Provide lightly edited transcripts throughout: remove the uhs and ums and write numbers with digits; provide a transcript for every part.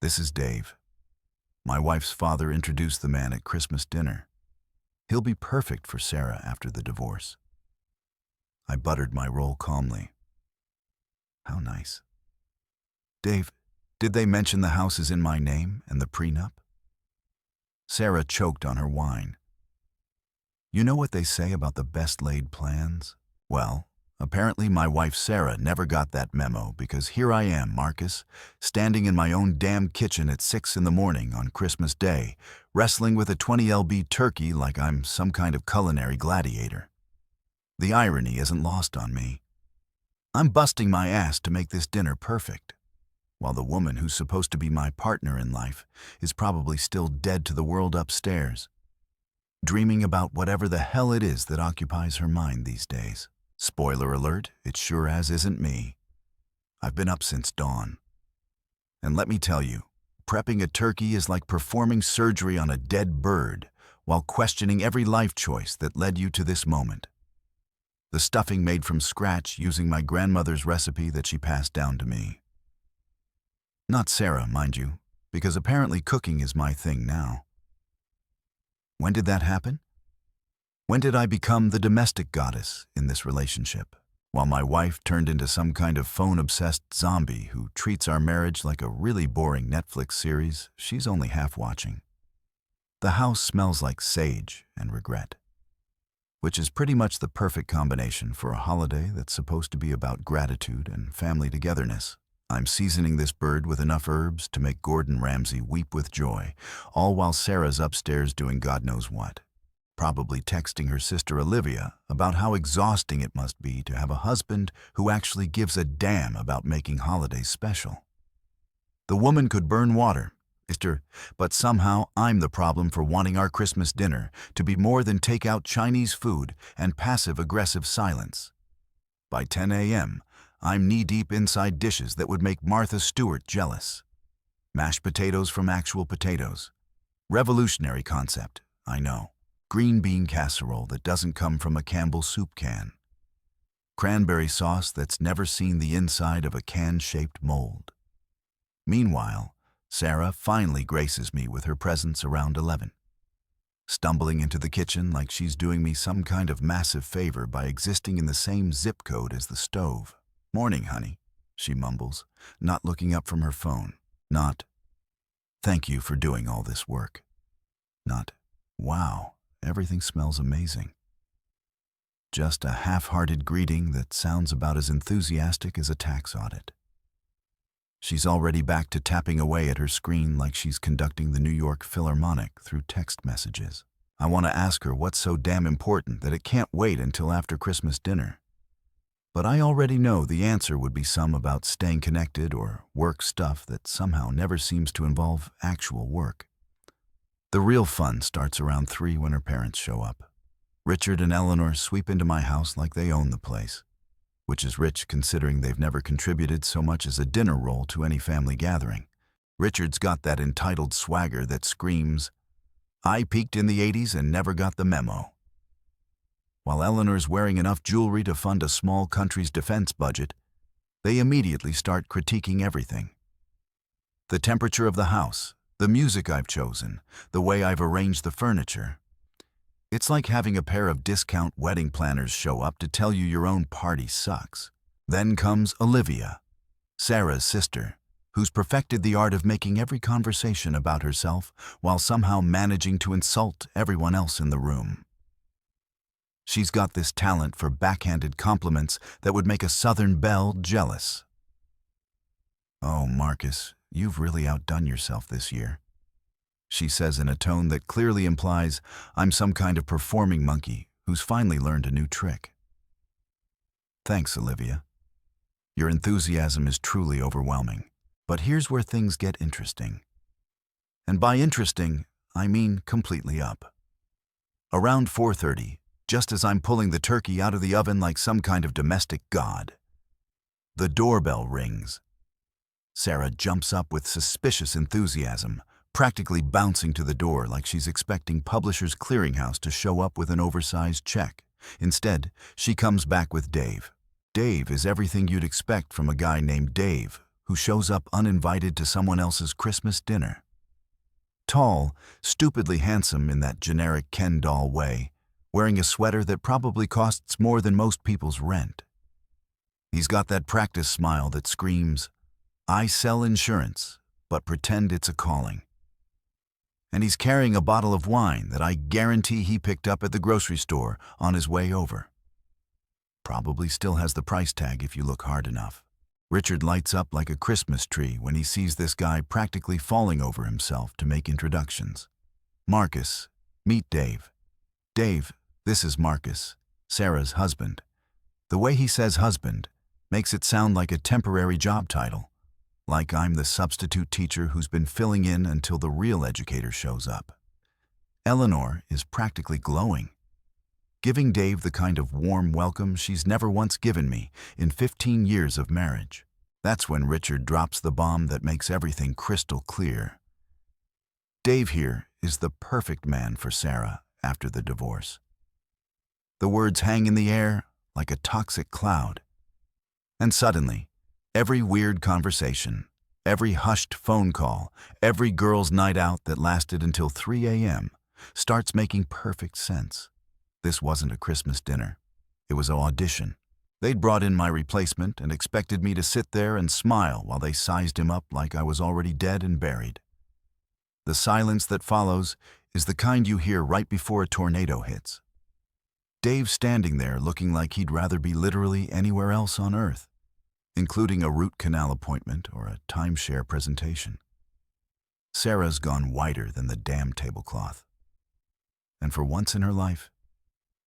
This is Dave. My wife's father introduced the man at Christmas dinner. He'll be perfect for Sarah after the divorce. I buttered my roll calmly. How nice. Dave, did they mention the house is in my name and the prenup? Sarah choked on her wine. You know what they say about the best laid plans? Well, apparently my wife Sarah never got that memo because here I am, Marcus, standing in my own damn kitchen at 6 in the morning on Christmas Day, wrestling with a 20 lb turkey like I'm some kind of culinary gladiator. The irony isn't lost on me. I'm busting my ass to make this dinner perfect, while the woman who's supposed to be my partner in life is probably still dead to the world upstairs, dreaming about whatever the hell it is that occupies her mind these days. Spoiler alert, it sure as isn't me. I've been up since dawn. And let me tell you, prepping a turkey is like performing surgery on a dead bird while questioning every life choice that led you to this moment. The stuffing made from scratch using my grandmother's recipe that she passed down to me. Not Sarah, mind you, because apparently cooking is my thing now. When did that happen? When did I become the domestic goddess in this relationship, while my wife turned into some kind of phone-obsessed zombie who treats our marriage like a really boring Netflix series she's only half watching? The house smells like sage and regret, which is pretty much the perfect combination for a holiday that's supposed to be about gratitude and family togetherness. I'm seasoning this bird with enough herbs to make Gordon Ramsay weep with joy, all while Sarah's upstairs doing God knows what. Probably texting her sister Olivia about how exhausting it must be to have a husband who actually gives a damn about making holidays special. The woman could burn water, but somehow I'm the problem for wanting our Christmas dinner to be more than take-out Chinese food and passive-aggressive silence. By 10 a.m., I'm knee-deep inside dishes that would make Martha Stewart jealous. Mashed potatoes from actual potatoes. Revolutionary concept, I know. Green bean casserole that doesn't come from a Campbell soup can. Cranberry sauce that's never seen the inside of a can-shaped mold. Meanwhile, Sarah finally graces me with her presence around 11. Stumbling into the kitchen like she's doing me some kind of massive favor by existing in the same zip code as the stove. "Morning, honey," she mumbles, not looking up from her phone. Not, "Thank you for doing all this work." Not, "Wow, everything smells amazing." Just a half-hearted greeting that sounds about as enthusiastic as a tax audit. She's already back to tapping away at her screen like she's conducting the New York Philharmonic through text messages. I want to ask her what's so damn important that it can't wait until after Christmas dinner. But I already know the answer would be some about staying connected or work stuff that somehow never seems to involve actual work. The real fun starts around 3 when her parents show up. Richard and Eleanor sweep into my house like they own the place, which is rich considering they've never contributed so much as a dinner roll to any family gathering. Richard's got that entitled swagger that screams, "I peaked in the 80s and never got the memo." While Eleanor's wearing enough jewelry to fund a small country's defense budget, they immediately start critiquing everything. The temperature of the house, the music I've chosen, the way I've arranged the furniture. It's like having a pair of discount wedding planners show up to tell you your own party sucks. Then comes Olivia, Sarah's sister, who's perfected the art of making every conversation about herself while somehow managing to insult everyone else in the room. She's got this talent for backhanded compliments that would make a Southern belle jealous. "Oh, Marcus, you've really outdone yourself this year," she says in a tone that clearly implies I'm some kind of performing monkey who's finally learned a new trick. Thanks, Olivia. Your enthusiasm is truly overwhelming. But here's where things get interesting. And by interesting, I mean completely up. Around 4:30, just as I'm pulling the turkey out of the oven like some kind of domestic god, the doorbell rings. Sarah jumps up with suspicious enthusiasm, practically bouncing to the door like she's expecting Publishers Clearinghouse to show up with an oversized check. Instead, she comes back with Dave. Dave is everything you'd expect from a guy named Dave, who shows up uninvited to someone else's Christmas dinner. Tall, stupidly handsome in that generic Ken doll way, wearing a sweater that probably costs more than most people's rent. He's got that practice smile that screams, "I sell insurance, but pretend it's a calling." And he's carrying a bottle of wine that I guarantee he picked up at the grocery store on his way over. Probably still has the price tag if you look hard enough. Richard lights up like a Christmas tree when he sees this guy practically falling over himself to make introductions. "Marcus, meet Dave." "Dave, this is Marcus, Sarah's husband." The way he says husband makes it sound like a temporary job title, like I'm the substitute teacher who's been filling in until the real educator shows up. Eleanor is practically glowing, giving Dave the kind of warm welcome she's never once given me in 15 years of marriage. That's when Richard drops the bomb that makes everything crystal clear. Dave here is the perfect man for Sarah after the divorce. The words hang in the air like a toxic cloud. And suddenly, every weird conversation, every hushed phone call, every girls' night out that lasted until 3 a.m. starts making perfect sense. This wasn't a Christmas dinner. It was an audition. They'd brought in my replacement and expected me to sit there and smile while they sized him up like I was already dead and buried. The silence that follows is the kind you hear right before a tornado hits. Dave standing there looking like he'd rather be literally anywhere else on Earth, including a root canal appointment or a timeshare presentation. Sarah's gone whiter than the damn tablecloth. And for once in her life,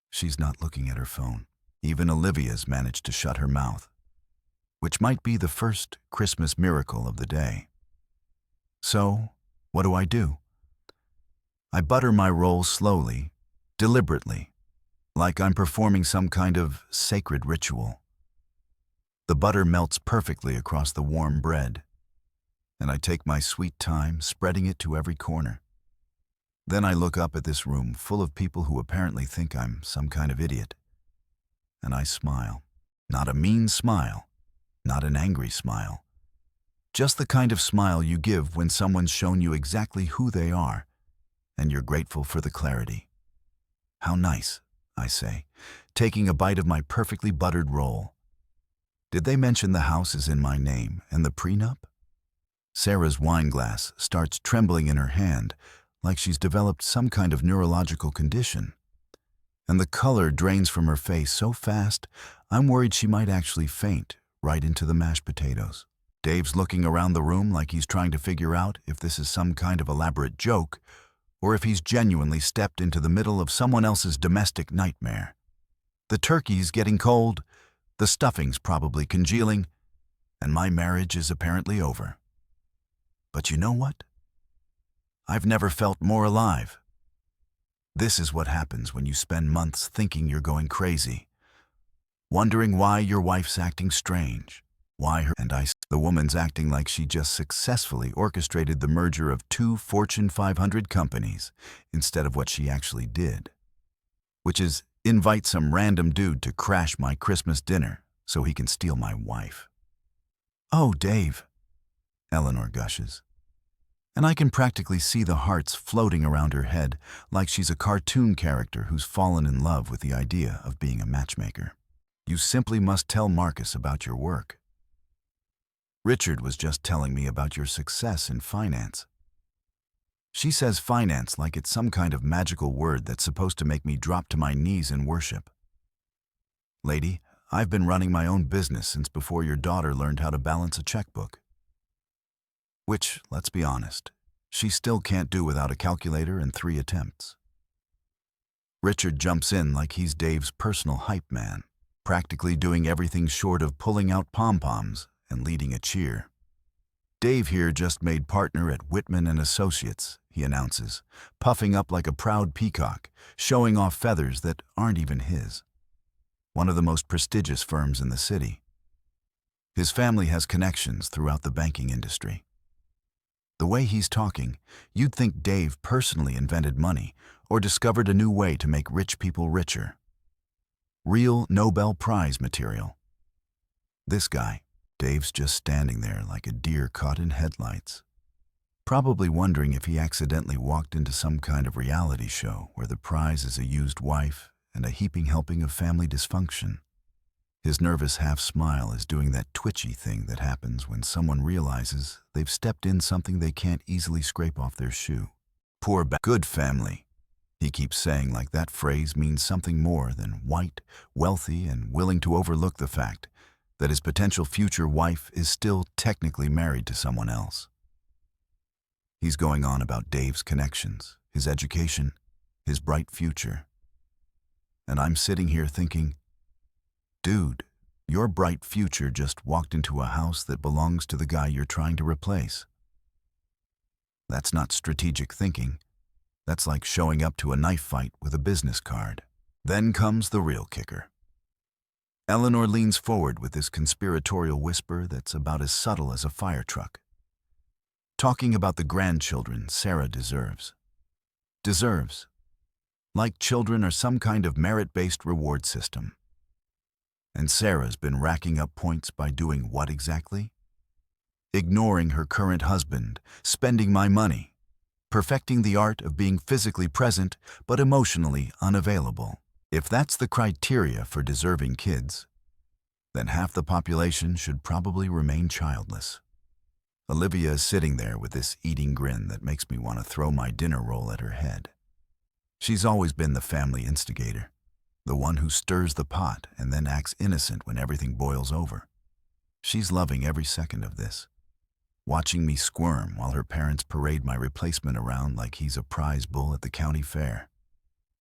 she's not looking at her phone. Even Olivia's managed to shut her mouth, which might be the first Christmas miracle of the day. So, what do? I butter my roll slowly, deliberately, like I'm performing some kind of sacred ritual. The butter melts perfectly across the warm bread, and I take my sweet time spreading it to every corner. Then I look up at this room full of people who apparently think I'm some kind of idiot. And I smile. Not a mean smile, not an angry smile. Just the kind of smile you give when someone's shown you exactly who they are, and you're grateful for the clarity. "How nice," I say, taking a bite of my perfectly buttered roll. Did they mention the house is in my name and the prenup? Sarah's wine glass starts trembling in her hand, like she's developed some kind of neurological condition. And the color drains from her face so fast, I'm worried she might actually faint right into the mashed potatoes. Dave's looking around the room like he's trying to figure out if this is some kind of elaborate joke, or if he's genuinely stepped into the middle of someone else's domestic nightmare. The turkey's getting cold, the stuffing's probably congealing, and my marriage is apparently over. But you know what? I've never felt more alive. This is what happens when you spend months thinking you're going crazy, wondering why your wife's acting strange, the woman's acting like she just successfully orchestrated the merger of 2 Fortune 500 companies instead of what she actually did, which is invite some random dude to crash my Christmas dinner so he can steal my wife. "Oh, Dave," Eleanor gushes. And I can practically see the hearts floating around her head like she's a cartoon character who's fallen in love with the idea of being a matchmaker. "You simply must tell Marcus about your work. Richard was just telling me about your success in finance." She says finance like it's some kind of magical word that's supposed to make me drop to my knees in worship. "Lady, I've been running my own business since before your daughter learned how to balance a checkbook." Which, let's be honest, she still can't do without a calculator and 3 attempts. Richard jumps in like he's Dave's personal hype man, practically doing everything short of pulling out pom-poms and leading a cheer. "Dave here just made partner at Whitman & Associates," he announces, puffing up like a proud peacock, showing off feathers that aren't even his. One of the most prestigious firms in the city. His family has connections throughout the banking industry. The way he's talking, you'd think Dave personally invented money or discovered a new way to make rich people richer. Real Nobel Prize material. This guy, Dave's just standing there like a deer caught in headlights, probably wondering if he accidentally walked into some kind of reality show where the prize is a used wife and a heaping helping of family dysfunction. His nervous half-smile is doing that twitchy thing that happens when someone realizes they've stepped in something they can't easily scrape off their shoe. Good family, he keeps saying, like that phrase means something more than white, wealthy, and willing to overlook the fact that his potential future wife is still technically married to someone else. He's going on about Dave's connections, his education, his bright future. And I'm sitting here thinking, dude, your bright future just walked into a house that belongs to the guy you're trying to replace. That's not strategic thinking. That's like showing up to a knife fight with a business card. Then comes the real kicker. Eleanor leans forward with this conspiratorial whisper that's about as subtle as a fire truck, talking about the grandchildren Sarah deserves. Deserves. Like children are some kind of merit-based reward system. And Sarah's been racking up points by doing what exactly? Ignoring her current husband, spending my money, perfecting the art of being physically present but emotionally unavailable. If that's the criteria for deserving kids, then half the population should probably remain childless. Olivia is sitting there with this eating grin that makes me want to throw my dinner roll at her head. She's always been the family instigator, the one who stirs the pot and then acts innocent when everything boils over. She's loving every second of this, watching me squirm while her parents parade my replacement around like he's a prize bull at the county fair.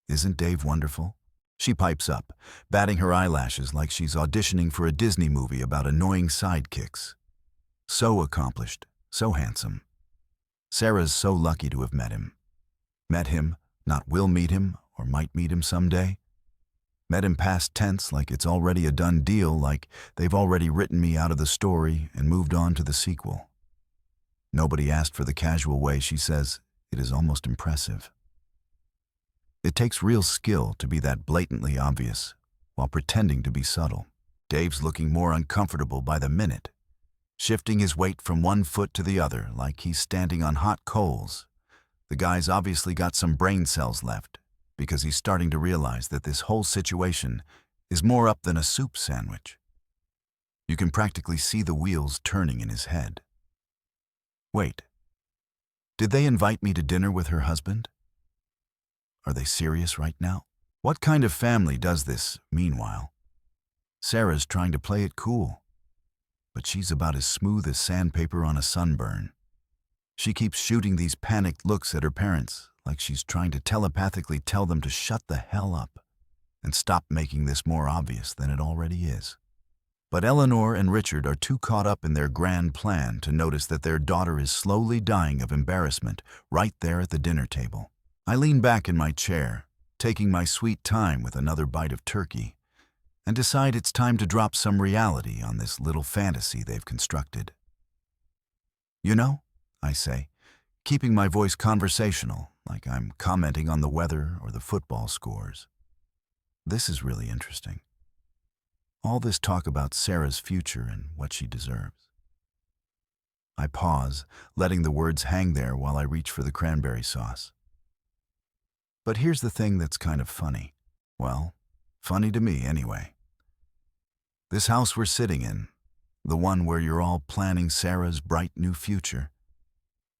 Isn't Dave wonderful? She pipes up, batting her eyelashes like she's auditioning for a Disney movie about annoying sidekicks. So accomplished, so handsome. Sarah's so lucky to have met him. Met him, not will meet him or might meet him someday. Met him past tense like it's already a done deal, like they've already written me out of the story and moved on to the sequel. Nobody asked for the casual way she says it is almost impressive. It takes real skill to be that blatantly obvious while pretending to be subtle. Dave's looking more uncomfortable by the minute, shifting his weight from one foot to the other like he's standing on hot coals. The guy's obviously got some brain cells left, because he's starting to realize that this whole situation is more up than a soup sandwich. You can practically see the wheels turning in his head. Wait, did they invite me to dinner with her husband? Are they serious right now? What kind of family does this, meanwhile? Sarah's trying to play it cool, but she's about as smooth as sandpaper on a sunburn. She keeps shooting these panicked looks at her parents, like she's trying to telepathically tell them to shut the hell up and stop making this more obvious than it already is. But Eleanor and Richard are too caught up in their grand plan to notice that their daughter is slowly dying of embarrassment right there at the dinner table. I lean back in my chair, taking my sweet time with another bite of turkey, and decide it's time to drop some reality on this little fantasy they've constructed. You know, I say, keeping my voice conversational, like I'm commenting on the weather or the football scores. This is really interesting. All this talk about Sarah's future and what she deserves. I pause, letting the words hang there while I reach for the cranberry sauce. But here's the thing that's kind of funny. Well, funny to me anyway. This house we're sitting in, the one where you're all planning Sarah's bright new future,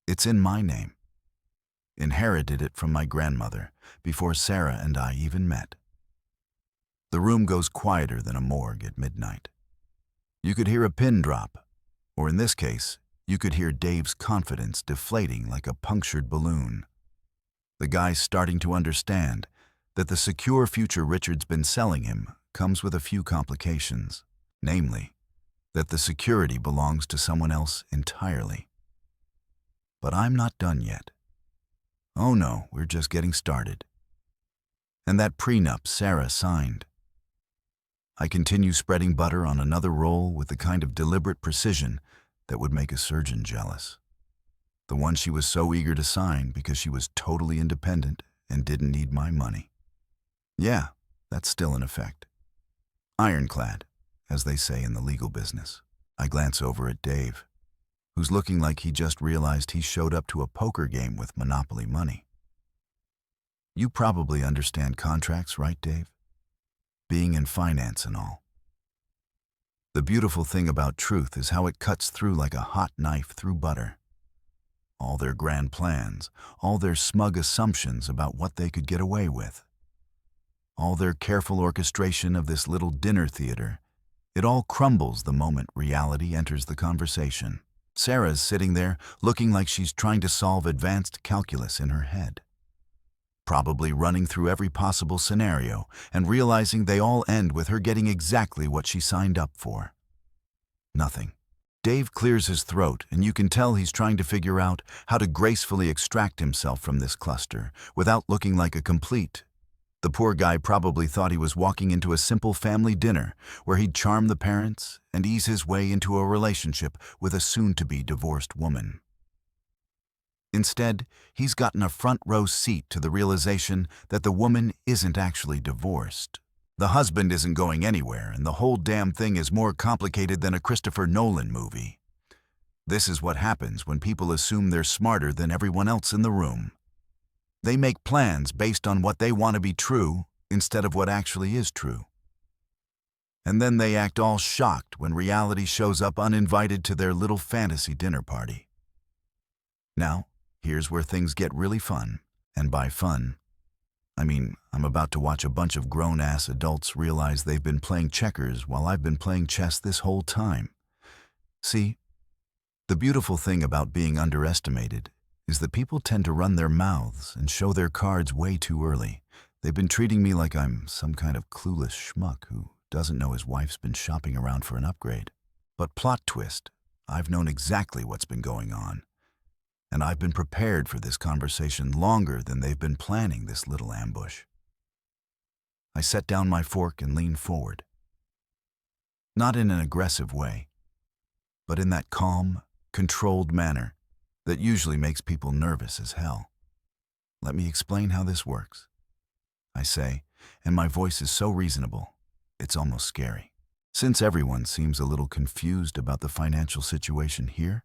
it's in my name. Inherited it from my grandmother before Sarah and I even met. The room goes quieter than a morgue at midnight. You could hear a pin drop, or in this case, you could hear Dave's confidence deflating like a punctured balloon. The guy's starting to understand that the secure future Richard's been selling him comes with a few complications, namely, that the security belongs to someone else entirely. But I'm not done yet. Oh no, we're just getting started. And that prenup Sarah signed. I continue spreading butter on another roll with the kind of deliberate precision that would make a surgeon jealous. The one she was so eager to sign because she was totally independent and didn't need my money. Yeah, that's still in effect. Ironclad, as they say in the legal business. I glance over at Dave, who's looking like he just realized he showed up to a poker game with Monopoly money. You probably understand contracts, right, Dave? Being in finance and all. The beautiful thing about truth is how it cuts through like a hot knife through butter. All their grand plans, all their smug assumptions about what they could get away with, all their careful orchestration of this little dinner theater, it all crumbles the moment reality enters the conversation. Sarah's sitting there looking like she's trying to solve advanced calculus in her head, probably running through every possible scenario and realizing they all end with her getting exactly what she signed up for. Nothing. Dave clears his throat, and you can tell he's trying to figure out how to gracefully extract himself from this cluster without looking like a complete. The poor guy probably thought he was walking into a simple family dinner where he'd charm the parents and ease his way into a relationship with a soon-to-be divorced woman. Instead, he's gotten a front-row seat to the realization that the woman isn't actually divorced. The husband isn't going anywhere, and the whole damn thing is more complicated than a Christopher Nolan movie. This is what happens when people assume they're smarter than everyone else in the room. They make plans based on what they want to be true instead of what actually is true. And then they act all shocked when reality shows up uninvited to their little fantasy dinner party. Now, here's where things get really fun. And by fun, I mean, I'm about to watch a bunch of grown-ass adults realize they've been playing checkers while I've been playing chess this whole time. See, the beautiful thing about being underestimated is that people tend to run their mouths and show their cards way too early. They've been treating me like I'm some kind of clueless schmuck who doesn't know his wife's been shopping around for an upgrade. But plot twist, I've known exactly what's been going on. And I've been prepared for this conversation longer than they've been planning this little ambush. I set down my fork and leaned forward. Not in an aggressive way, but in that calm, controlled manner that usually makes people nervous as hell. Let me explain how this works, I say, and my voice is so reasonable, it's almost scary. Since everyone seems a little confused about the financial situation here,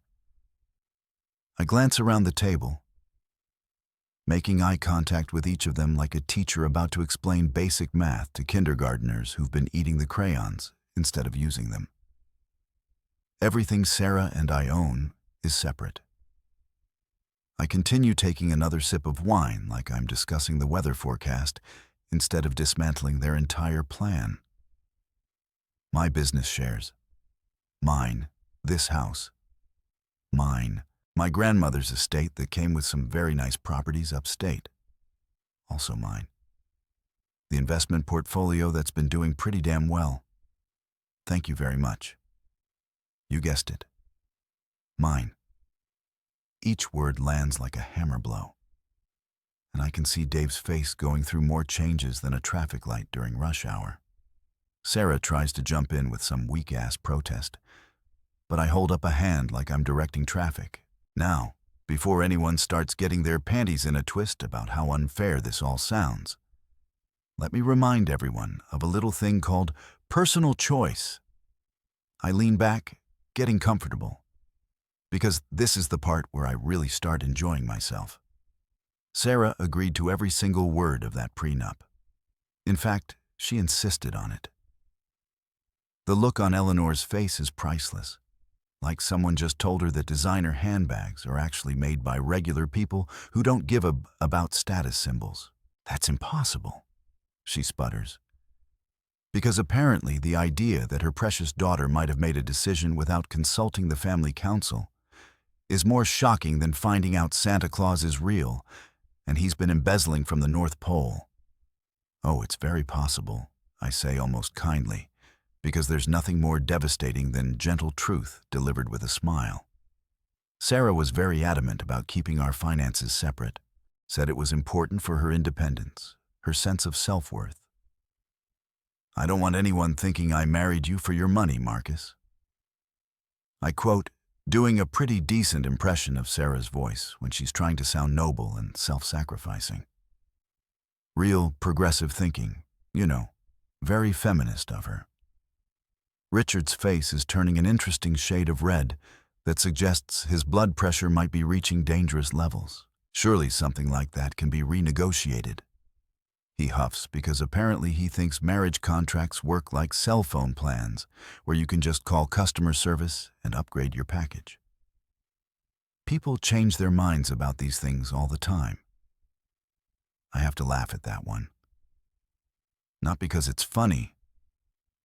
I glance around the table, making eye contact with each of them like a teacher about to explain basic math to kindergartners who've been eating the crayons instead of using them. Everything Sarah and I own is separate. I continue taking another sip of wine like I'm discussing the weather forecast instead of dismantling their entire plan. My business shares. Mine. This house. Mine. My grandmother's estate that came with some very nice properties upstate. Also mine. The investment portfolio that's been doing pretty damn well. Thank you very much. You guessed it. Mine. Each word lands like a hammer blow. And I can see Dave's face going through more changes than a traffic light during rush hour. Sarah tries to jump in with some weak-ass protest, but I hold up a hand like I'm directing traffic. Now, before anyone starts getting their panties in a twist about how unfair this all sounds, let me remind everyone of a little thing called personal choice. I lean back, getting comfortable, because this is the part where I really start enjoying myself. Sarah agreed to every single word of that prenup. In fact, she insisted on it. The look on Eleanor's face is priceless. Like someone just told her that designer handbags are actually made by regular people who don't give about status symbols. That's impossible, she sputters. Because apparently the idea that her precious daughter might have made a decision without consulting the family council is more shocking than finding out Santa Claus is real and he's been embezzling from the North Pole. Oh, it's very possible, I say almost kindly, because there's nothing more devastating than gentle truth delivered with a smile. Sarah was very adamant about keeping our finances separate, said it was important for her independence, her sense of self-worth. I don't want anyone thinking I married you for your money, Marcus. I quote, doing a pretty decent impression of Sarah's voice when she's trying to sound noble and self-sacrificing. Real progressive thinking, you know, very feminist of her. Richard's face is turning an interesting shade of red that suggests his blood pressure might be reaching dangerous levels. Surely something like that can be renegotiated. He huffs because apparently he thinks marriage contracts work like cell phone plans, where you can just call customer service and upgrade your package. People change their minds about these things all the time. I have to laugh at that one. Not because it's funny,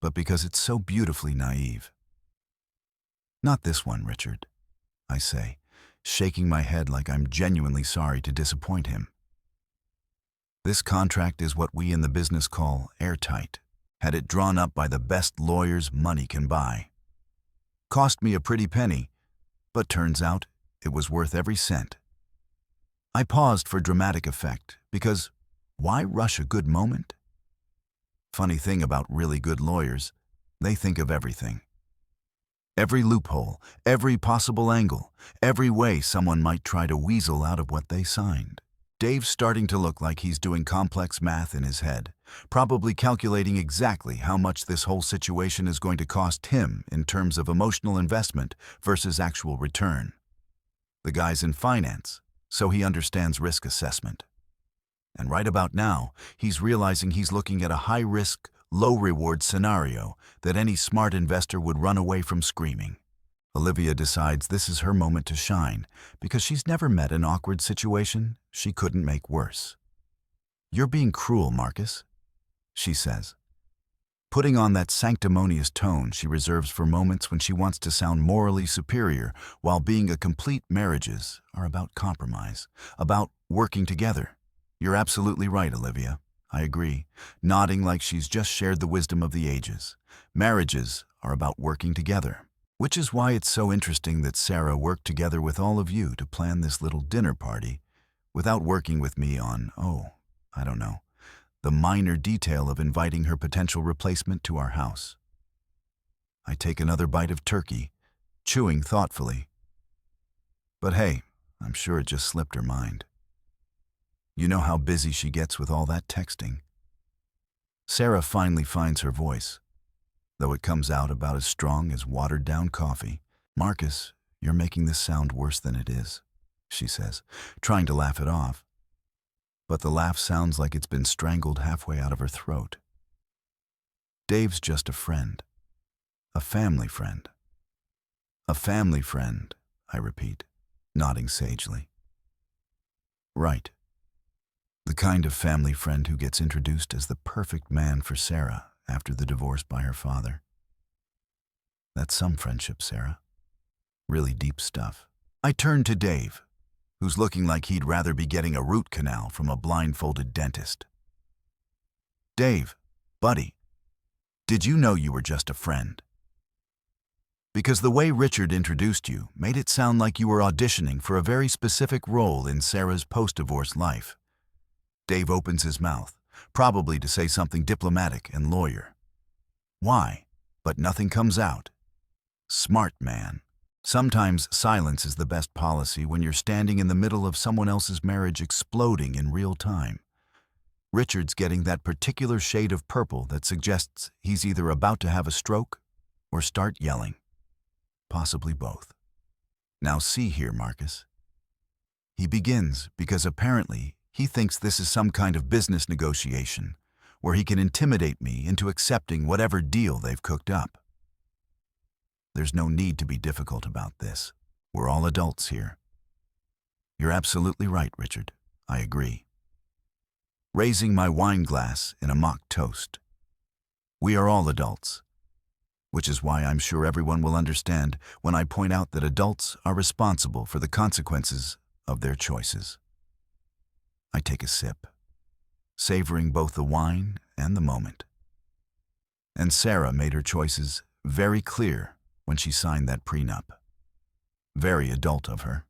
but because it's so beautifully naive. Not this one, Richard, I say, shaking my head like I'm genuinely sorry to disappoint him. This contract is what we in the business call airtight. Had it drawn up by the best lawyers money can buy. Cost me a pretty penny, but turns out it was worth every cent. I paused for dramatic effect because why rush a good moment? Funny thing about really good lawyers, they think of everything. Every loophole, every possible angle, every way someone might try to weasel out of what they signed. Dave's starting to look like he's doing complex math in his head, probably calculating exactly how much this whole situation is going to cost him in terms of emotional investment versus actual return. The guy's in finance, so he understands risk assessment. And right about now, he's realizing he's looking at a high-risk, low-reward scenario that any smart investor would run away from screaming. Olivia decides this is her moment to shine because she's never met an awkward situation she couldn't make worse. "You're being cruel, Marcus," she says, putting on that sanctimonious tone she reserves for moments when she wants to sound morally superior while being a complete marriages are about compromise, about working together. "You're absolutely right, Olivia. I agree, nodding like she's just shared the wisdom of the ages. Marriages are about working together. Which is why it's so interesting that Sarah worked together with all of you to plan this little dinner party without working with me on, I don't know, the minor detail of inviting her potential replacement to our house." I take another bite of turkey, chewing thoughtfully. But hey, I'm sure it just slipped her mind. You know how busy she gets with all that texting. Sarah finally finds her voice, though it comes out about as strong as watered-down coffee. "Marcus, you're making this sound worse than it is," she says, trying to laugh it off. But the laugh sounds like it's been strangled halfway out of her throat. "Dave's just a friend. A family friend." "A family friend," I repeat, nodding sagely. "Right. The kind of family friend who gets introduced as the perfect man for Sarah after the divorce by her father. That's some friendship, Sarah. Really deep stuff." I turn to Dave, who's looking like he'd rather be getting a root canal from a blindfolded dentist. "Dave, buddy, did you know you were just a friend?" Because the way Richard introduced you made it sound like you were auditioning for a very specific role in Sarah's post-divorce life. Dave opens his mouth, probably to say something diplomatic and lawyer. Why? But nothing comes out. Smart man. Sometimes silence is the best policy when you're standing in the middle of someone else's marriage exploding in real time. Richard's getting that particular shade of purple that suggests he's either about to have a stroke or start yelling. Possibly both. "Now see here, Marcus." He begins because apparently he thinks this is some kind of business negotiation where he can intimidate me into accepting whatever deal they've cooked up. There's no need to be difficult about this. We're all adults here. "You're absolutely right, Richard. I agree." Raising my wine glass in a mock toast. We are all adults, which is why I'm sure everyone will understand when I point out that adults are responsible for the consequences of their choices. I take a sip, savoring both the wine and the moment. And Sarah made her choices very clear when she signed that prenup. Very adult of her.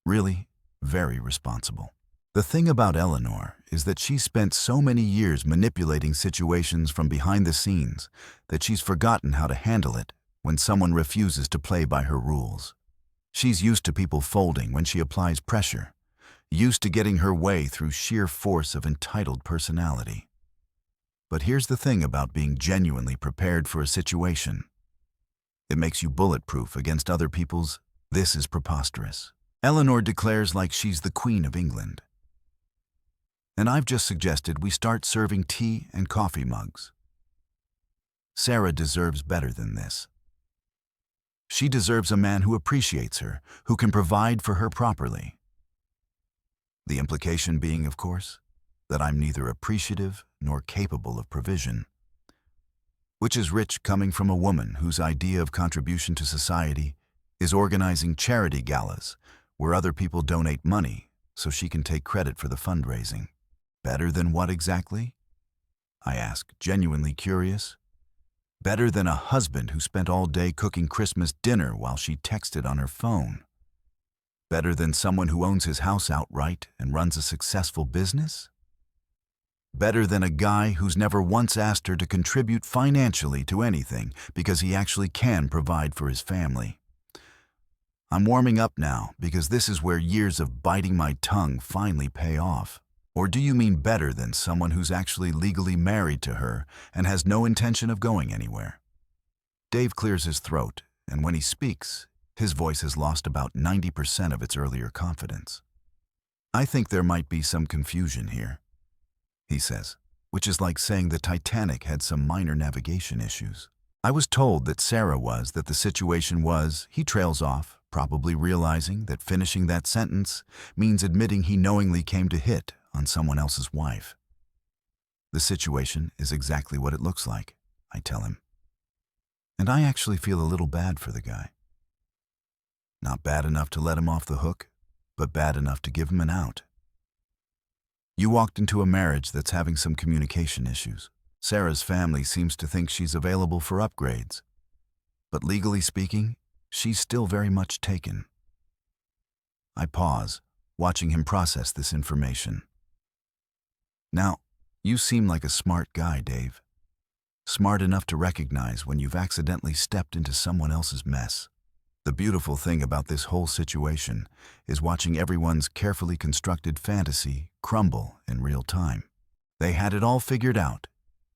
Really, very responsible. The thing about Eleanor is that she spent so many years manipulating situations from behind the scenes that she's forgotten how to handle it when someone refuses to play by her rules. She's used to people folding when she applies pressure, used to getting her way through sheer force of entitled personality. But here's the thing about being genuinely prepared for a situation. It makes you bulletproof against other people's. This is preposterous. Eleanor declares like she's the Queen of England. And I've just suggested we start serving tea and coffee mugs. Sarah deserves better than this. She deserves a man who appreciates her, who can provide for her properly. The implication being, of course, that I'm neither appreciative nor capable of provision, which is rich coming from a woman whose idea of contribution to society is organizing charity galas where other people donate money so she can take credit for the fundraising. Better than what exactly? I ask, genuinely curious. Better than a husband who spent all day cooking Christmas dinner while she texted on her phone. Better than someone who owns his house outright and runs a successful business? Better than a guy who's never once asked her to contribute financially to anything because he actually can provide for his family. I'm warming up now because this is where years of biting my tongue finally pay off. Or do you mean better than someone who's actually legally married to her and has no intention of going anywhere? Dave clears his throat, and when he speaks, his voice has lost about 90% of its earlier confidence. I think there might be some confusion here, he says, which is like saying the Titanic had some minor navigation issues. I was told that Sarah was, that the situation was, he trails off, probably realizing that finishing that sentence means admitting he knowingly came to hit on someone else's wife. The situation is exactly what it looks like, I tell him. And I actually feel a little bad for the guy. Not bad enough to let him off the hook, but bad enough to give him an out. You walked into a marriage that's having some communication issues. Sarah's family seems to think she's available for upgrades, but legally speaking, she's still very much taken. I pause, watching him process this information. Now, you seem like a smart guy, Dave. Smart enough to recognize when you've accidentally stepped into someone else's mess. The beautiful thing about this whole situation is watching everyone's carefully constructed fantasy crumble in real time. They had it all figured out.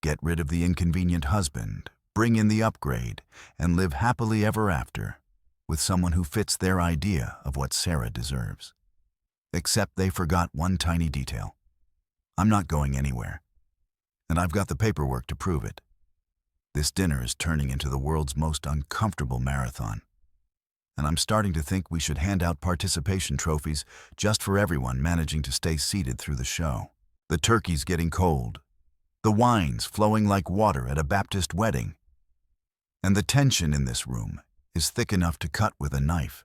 Get rid of the inconvenient husband, bring in the upgrade, and live happily ever after with someone who fits their idea of what Sarah deserves. Except they forgot one tiny detail. I'm not going anywhere, and I've got the paperwork to prove it. This dinner is turning into the world's most uncomfortable marathon, and I'm starting to think we should hand out participation trophies just for everyone managing to stay seated through the show. The turkey's getting cold, the wine's flowing like water at a Baptist wedding, and the tension in this room is thick enough to cut with a knife,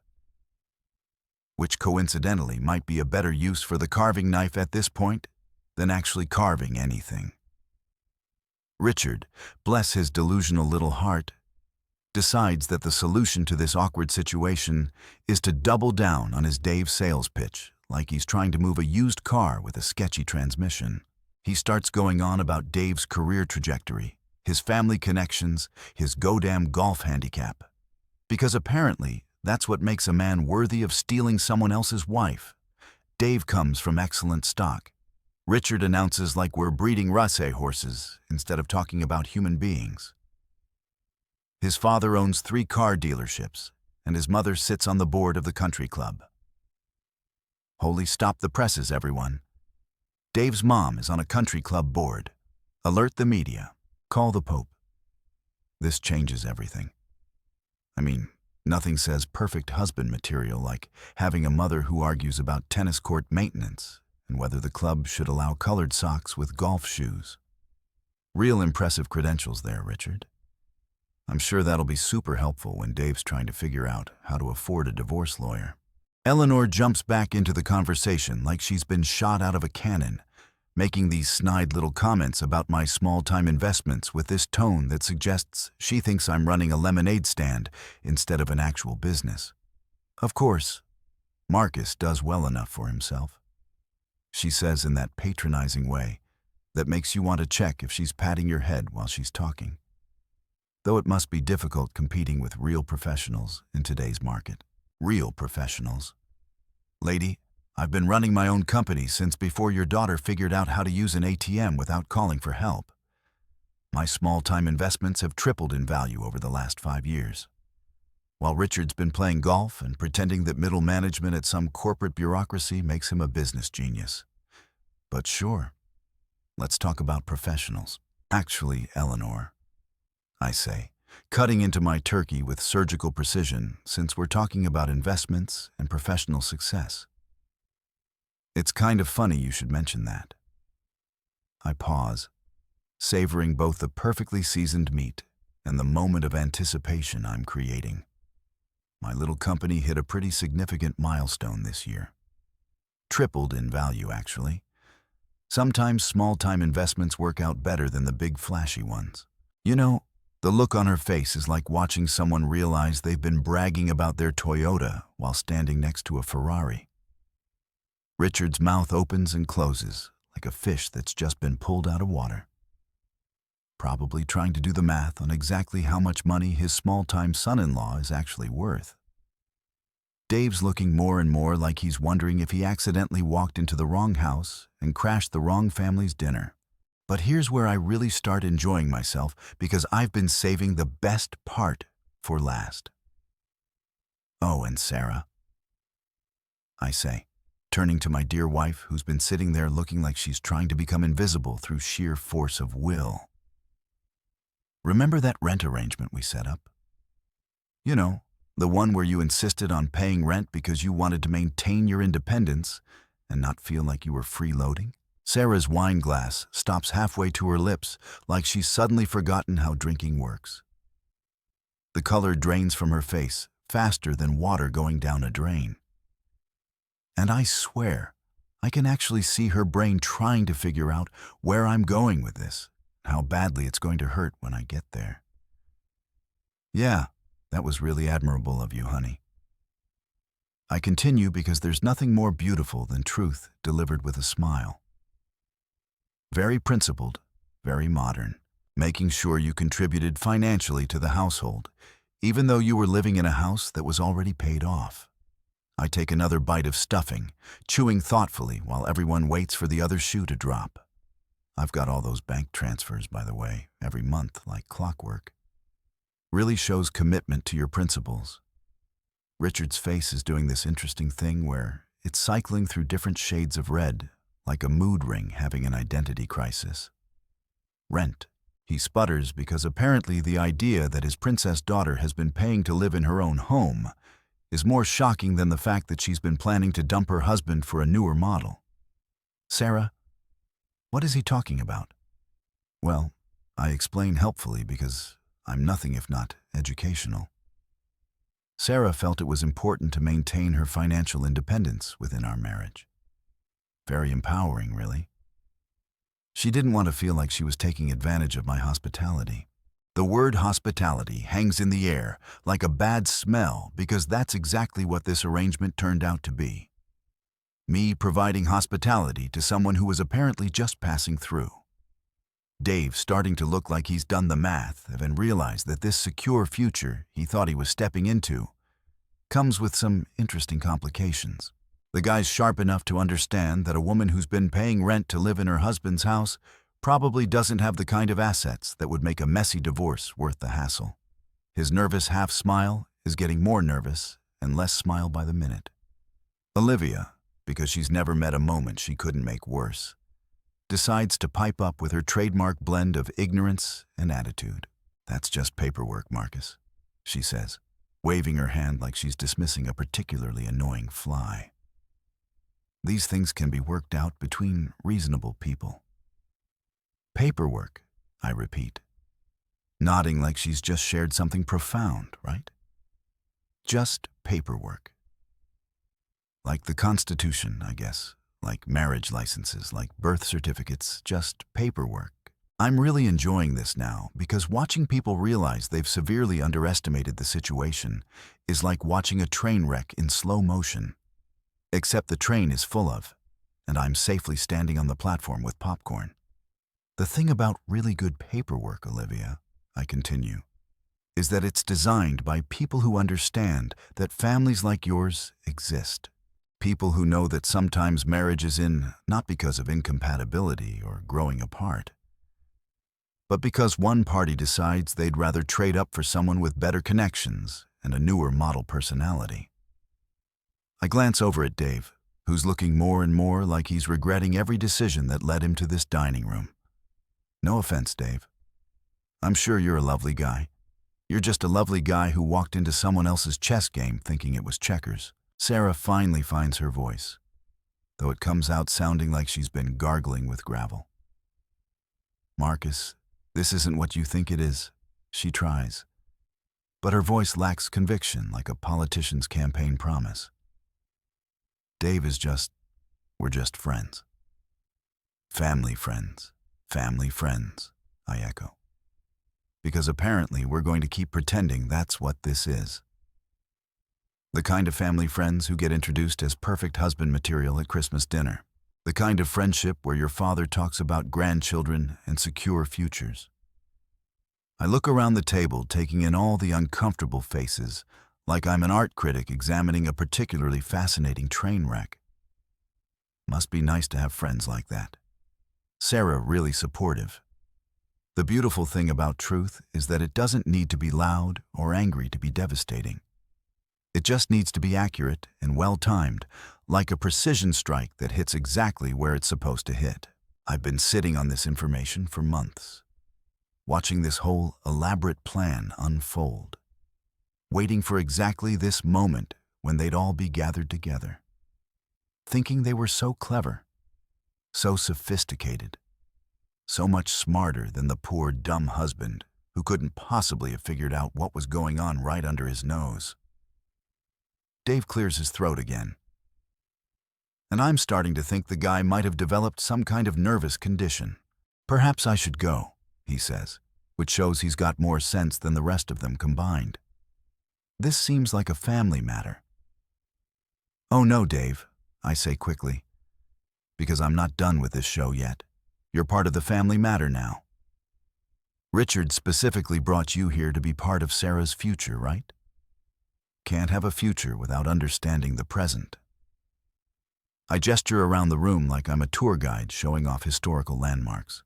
which coincidentally might be a better use for the carving knife at this point than actually carving anything. Richard, bless his delusional little heart, decides that the solution to this awkward situation is to double down on his Dave sales pitch like he's trying to move a used car with a sketchy transmission. He starts going on about Dave's career trajectory, his family connections, his go-damn golf handicap. Because apparently, that's what makes a man worthy of stealing someone else's wife. Dave comes from excellent stock. Richard announces like we're breeding Russell horses instead of talking about human beings. His father owns 3 car dealerships, and his mother sits on the board of the country club. Holy stop the presses, everyone. Dave's mom is on a country club board. Alert the media. Call the Pope. This changes everything. I mean, nothing says perfect husband material like having a mother who argues about tennis court maintenance and whether the club should allow colored socks with golf shoes. Real impressive credentials there, Richard. I'm sure that'll be super helpful when Dave's trying to figure out how to afford a divorce lawyer. Eleanor jumps back into the conversation like she's been shot out of a cannon, making these snide little comments about my small-time investments with this tone that suggests she thinks I'm running a lemonade stand instead of an actual business. Of course, Marcus does well enough for himself, she says in that patronizing way that makes you want to check if she's patting your head while she's talking. Though it must be difficult competing with real professionals in today's market. Real professionals. Lady, I've been running my own company since before your daughter figured out how to use an ATM without calling for help. My small-time investments have tripled in value over the last 5 years. while Richard's been playing golf and pretending that middle management at some corporate bureaucracy makes him a business genius. But sure, let's talk about professionals. Actually, Eleanor, I say, cutting into my turkey with surgical precision since we're talking about investments and professional success. It's kind of funny you should mention that. I pause, savoring both the perfectly seasoned meat and the moment of anticipation I'm creating. My little company hit a pretty significant milestone this year. Tripled in value, actually. Sometimes small-time investments work out better than the big flashy ones. You know, the look on her face is like watching someone realize they've been bragging about their Toyota while standing next to a Ferrari. Richard's mouth opens and closes like a fish that's just been pulled out of water. Probably trying to do the math on exactly how much money his small-time son-in-law is actually worth. Dave's looking more and more like he's wondering if he accidentally walked into the wrong house and crashed the wrong family's dinner. But here's where I really start enjoying myself because I've been saving the best part for last. Oh, and Sarah, I say, turning to my dear wife who's been sitting there looking like she's trying to become invisible through sheer force of will. Remember that rent arrangement we set up? You know, the one where you insisted on paying rent because you wanted to maintain your independence and not feel like you were freeloading? Sarah's wine glass stops halfway to her lips like she's suddenly forgotten how drinking works. The color drains from her face faster than water going down a drain. And I swear, I can actually see her brain trying to figure out where I'm going with this, how badly it's going to hurt when I get there. Yeah, that was really admirable of you, honey. I continue because there's nothing more beautiful than truth delivered with a smile. Very principled, very modern, making sure you contributed financially to the household, even though you were living in a house that was already paid off. I take another bite of stuffing, chewing thoughtfully while everyone waits for the other shoe to drop. I've got all those bank transfers, by the way, every month like clockwork. Really shows commitment to your principles. Richard's face is doing this interesting thing where it's cycling through different shades of red, like a mood ring having an identity crisis. Rent. He sputters because apparently the idea that his princess daughter has been paying to live in her own home is more shocking than the fact that she's been planning to dump her husband for a newer model. Sarah, what is he talking about? Well, I explain helpfully because I'm nothing if not educational. Sarah felt it was important to maintain her financial independence within our marriage. Very empowering, really. She didn't want to feel like she was taking advantage of my hospitality. The word hospitality hangs in the air like a bad smell because that's exactly what this arrangement turned out to be. Me providing hospitality to someone who was apparently just passing through. Dave starting to look like he's done the math and realized that this secure future he thought he was stepping into comes with some interesting complications. The guy's sharp enough to understand that a woman who's been paying rent to live in her husband's house probably doesn't have the kind of assets that would make a messy divorce worth the hassle. His nervous half-smile is getting more nervous and less smile by the minute. Olivia, because she's never met a moment she couldn't make worse, decides to pipe up with her trademark blend of ignorance and attitude. That's just paperwork, Marcus, she says, waving her hand like she's dismissing a particularly annoying fly. These things can be worked out between reasonable people. Paperwork, I repeat, nodding like she's just shared something profound, right? Just paperwork. Like the Constitution, I guess. Like marriage licenses, like birth certificates, just paperwork. I'm really enjoying this now because watching people realize they've severely underestimated the situation is like watching a train wreck in slow motion. Except the train is full of, and I'm safely standing on the platform with popcorn. The thing about really good paperwork, Olivia, I continue, is that it's designed by people who understand that families like yours exist. People who know that sometimes marriage is in not because of incompatibility or growing apart, but because one party decides they'd rather trade up for someone with better connections and a newer model personality. I glance over at Dave, who's looking more and more like he's regretting every decision that led him to this dining room. No offense, Dave. I'm sure you're a lovely guy. You're just a lovely guy who walked into someone else's chess game thinking it was checkers. Sarah finally finds her voice, though it comes out sounding like she's been gargling with gravel. Marcus, this isn't what you think it is, she tries. But her voice lacks conviction like a politician's campaign promise. Dave is we're just friends. Family friends, I echo. Because apparently we're going to keep pretending that's what this is. The kind of family friends who get introduced as perfect husband material at Christmas dinner. The kind of friendship where your father talks about grandchildren and secure futures. I look around the table, taking in all the uncomfortable faces, like I'm an art critic examining a particularly fascinating train wreck. Must be nice to have friends like that. Sarah really supportive. The beautiful thing about truth is that it doesn't need to be loud or angry to be devastating. It just needs to be accurate and well-timed, like a precision strike that hits exactly where it's supposed to hit. I've been sitting on this information for months, watching this whole elaborate plan unfold, waiting for exactly this moment when they'd all be gathered together, thinking they were so clever, so sophisticated, so much smarter than the poor, dumb husband who couldn't possibly have figured out what was going on right under his nose. Dave clears his throat again. And I'm starting to think the guy might have developed some kind of nervous condition. Perhaps I should go, he says, which shows he's got more sense than the rest of them combined. This seems like a family matter. Oh no, Dave, I say quickly, because I'm not done with this show yet. You're part of the family matter now. Richard specifically brought you here to be part of Sarah's future, right? Can't have a future without understanding the present. I gesture around the room like I'm a tour guide showing off historical landmarks.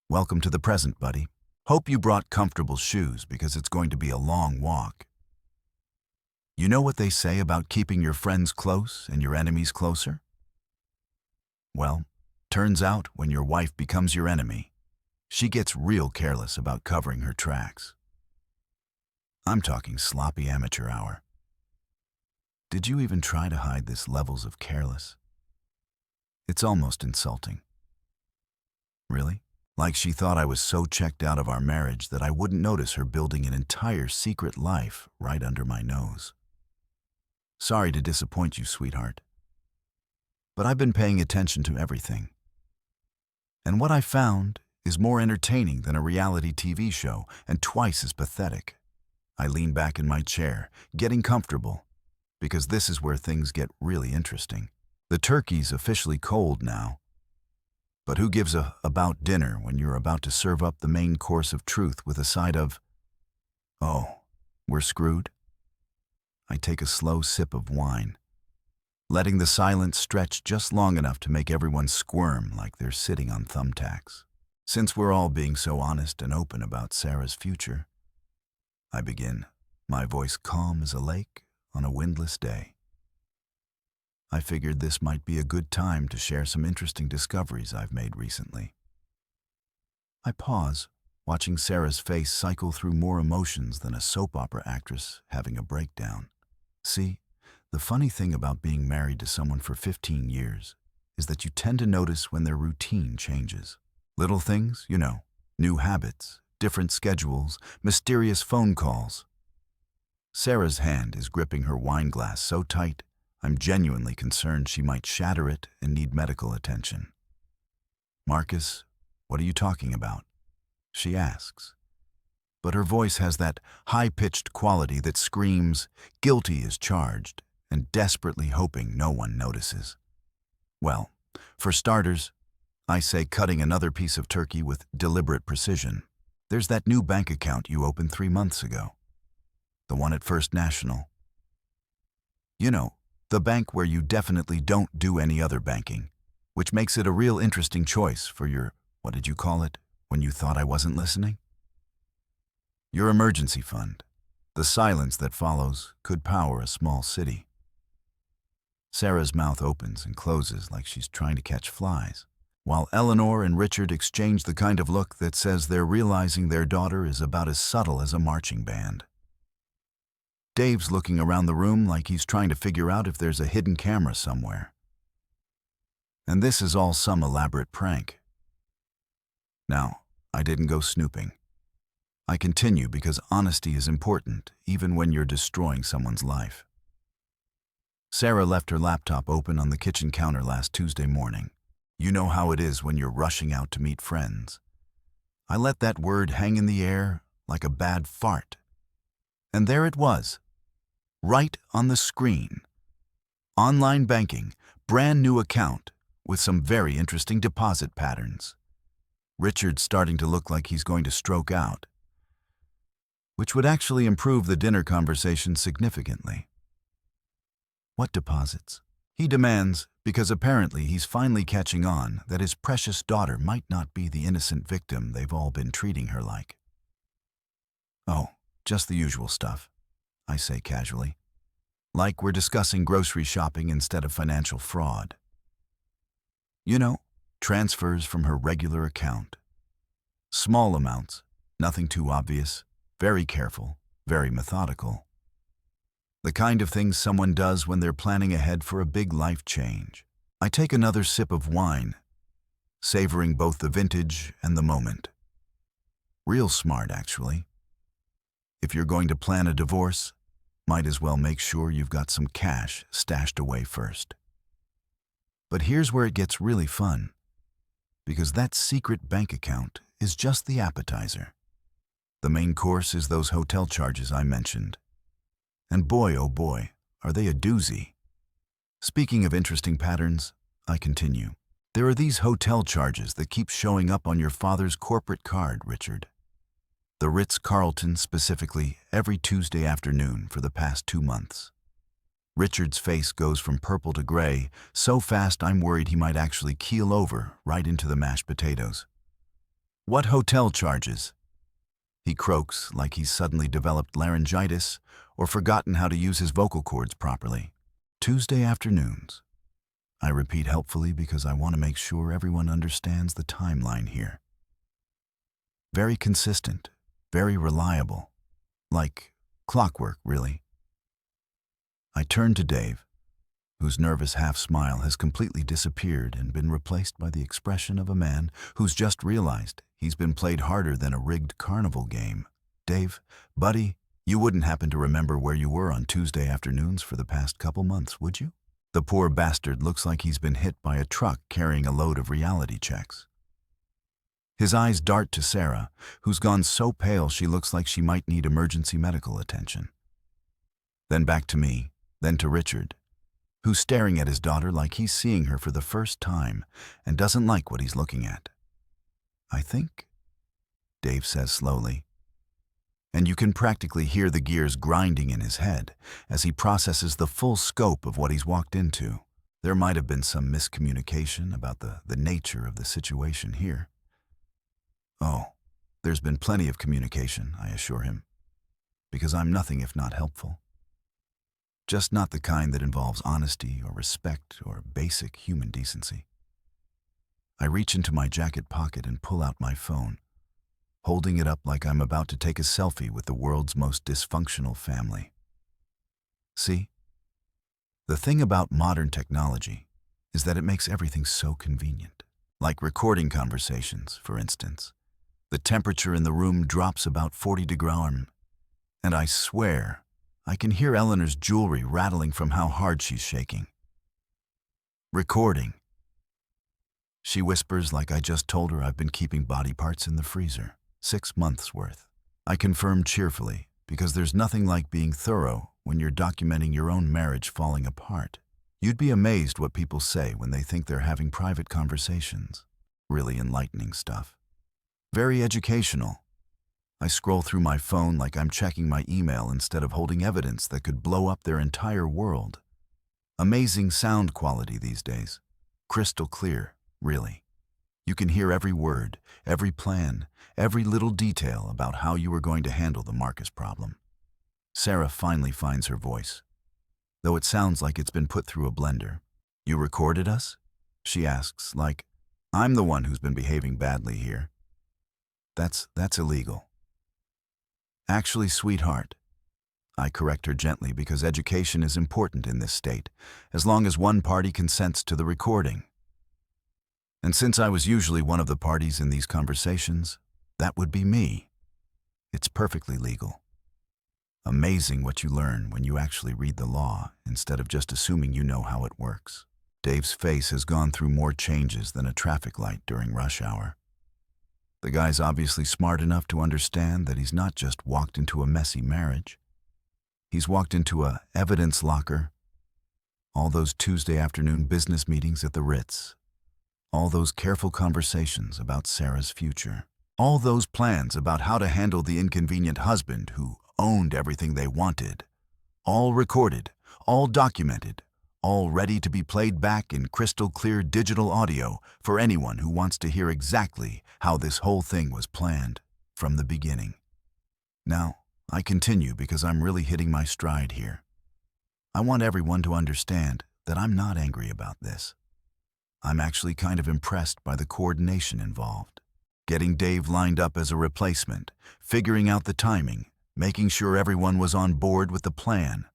Welcome to the present, buddy. Hope you brought comfortable shoes because it's going to be a long walk. You know what they say about keeping your friends close and your enemies closer? Well, turns out when your wife becomes your enemy, she gets real careless about covering her tracks. I'm talking sloppy amateur hour. Did you even try to hide this levels of careless? It's almost insulting. Really? Like she thought I was so checked out of our marriage that I wouldn't notice her building an entire secret life right under my nose. Sorry to disappoint you, sweetheart. But I've been paying attention to everything. And what I found is more entertaining than a reality TV show and twice as pathetic. I lean back in my chair, getting comfortable, because this is where things get really interesting. The turkey's officially cold now. But who gives about dinner when you're about to serve up the main course of truth with a side of, oh, we're screwed? I take a slow sip of wine, letting the silence stretch just long enough to make everyone squirm like they're sitting on thumbtacks. Since we're all being so honest and open about Sarah's future, I begin, my voice calm as a lake on a windless day. I figured this might be a good time to share some interesting discoveries I've made recently. I pause, watching Sarah's face cycle through more emotions than a soap opera actress having a breakdown. See, the funny thing about being married to someone for 15 years is that you tend to notice when their routine changes. Little things, you know, new habits, different schedules, mysterious phone calls. Sarah's hand is gripping her wine glass so tight, I'm genuinely concerned she might shatter it and need medical attention. Marcus, what are you talking about? She asks. But her voice has that high-pitched quality that screams, guilty as charged, and desperately hoping no one notices. Well, for starters, I say cutting another piece of turkey with deliberate precision. There's that new bank account you opened 3 months ago. The one at First National. You know, the bank where you definitely don't do any other banking, which makes it a real interesting choice for your, what did you call it, when you thought I wasn't listening? Your emergency fund. The silence that follows could power a small city. Sarah's mouth opens and closes like she's trying to catch flies, while Eleanor and Richard exchange the kind of look that says they're realizing their daughter is about as subtle as a marching band. Dave's looking around the room like he's trying to figure out if there's a hidden camera somewhere. And this is all some elaborate prank. Now, I didn't go snooping. I continue because honesty is important, even when you're destroying someone's life. Sarah left her laptop open on the kitchen counter last Tuesday morning. You know how it is when you're rushing out to meet friends. I let that word hang in the air like a bad fart. And there it was, right on the screen. Online banking, brand new account, with some very interesting deposit patterns. Richard's starting to look like he's going to stroke out, which would actually improve the dinner conversation significantly. What deposits? He demands, because apparently he's finally catching on that his precious daughter might not be the innocent victim they've all been treating her like. Oh, just the usual stuff, I say casually, like we're discussing grocery shopping instead of financial fraud. You know, transfers from her regular account. Small amounts, nothing too obvious, very careful, very methodical. The kind of things someone does when they're planning ahead for a big life change. I take another sip of wine, savoring both the vintage and the moment. Real smart, actually. If you're going to plan a divorce, might as well make sure you've got some cash stashed away first. But here's where it gets really fun, because that secret bank account is just the appetizer. The main course is those hotel charges I mentioned. And boy, oh boy, are they a doozy. Speaking of interesting patterns, I continue. There are these hotel charges that keep showing up on your father's corporate card, Richard. The Ritz-Carlton specifically every Tuesday afternoon for the past 2 months. Richard's face goes from purple to gray, so fast I'm worried he might actually keel over right into the mashed potatoes. What hotel charges? He croaks like he's suddenly developed laryngitis or forgotten how to use his vocal cords properly. Tuesday afternoons. I repeat helpfully because I want to make sure everyone understands the timeline here. Very consistent, very reliable. Like clockwork, really. I turn to Dave, whose nervous half-smile has completely disappeared and been replaced by the expression of a man who's just realized he's been played harder than a rigged carnival game. Dave, buddy, you wouldn't happen to remember where you were on Tuesday afternoons for the past couple months, would you? The poor bastard looks like he's been hit by a truck carrying a load of reality checks. His eyes dart to Sarah, who's gone so pale she looks like she might need emergency medical attention. Then back to me, then to Richard, who's staring at his daughter like he's seeing her for the first time and doesn't like what he's looking at. I think, Dave says slowly, and you can practically hear the gears grinding in his head as he processes the full scope of what he's walked into. There might have been some miscommunication about the nature of the situation here. Oh, there's been plenty of communication, I assure him, because I'm nothing if not helpful. Just not the kind that involves honesty or respect or basic human decency. I reach into my jacket pocket and pull out my phone, holding it up like I'm about to take a selfie with the world's most dysfunctional family. See? The thing about modern technology is that it makes everything so convenient. Like recording conversations, for instance. The temperature in the room drops about 40 degrees, and I swear I can hear Eleanor's jewelry rattling from how hard she's shaking. Recording. She whispers like I just told her I've been keeping body parts in the freezer, 6 months worth. I confirm cheerfully, because there's nothing like being thorough when you're documenting your own marriage falling apart. You'd be amazed what people say when they think they're having private conversations. Really enlightening stuff. Very educational. I scroll through my phone like I'm checking my email instead of holding evidence that could blow up their entire world. Amazing sound quality these days. Crystal clear, really. You can hear every word, every plan, every little detail about how you were going to handle the Marcus problem. Sarah finally finds her voice, though it sounds like it's been put through a blender. "You recorded us?" she asks, like, "I'm the one who's been behaving badly here." That's illegal." "Actually, sweetheart," I correct her gently because education is important in this state, as long as one party consents to the recording. And since I was usually one of the parties in these conversations, that would be me. It's perfectly legal. Amazing what you learn when you actually read the law instead of just assuming you know how it works. Dave's face has gone through more changes than a traffic light during rush hour. The guy's obviously smart enough to understand that he's not just walked into a messy marriage. He's walked into a evidence locker, all those Tuesday afternoon business meetings at the Ritz, all those careful conversations about Sarah's future, all those plans about how to handle the inconvenient husband who owned everything they wanted, all recorded, all documented, all ready to be played back in crystal clear digital audio for anyone who wants to hear exactly how this whole thing was planned from the beginning. Now, I continue because I'm really hitting my stride here. I want everyone to understand that I'm not angry about this. I'm actually kind of impressed by the coordination involved. Getting Dave lined up as a replacement, figuring out the timing, making sure everyone was on board with the plan.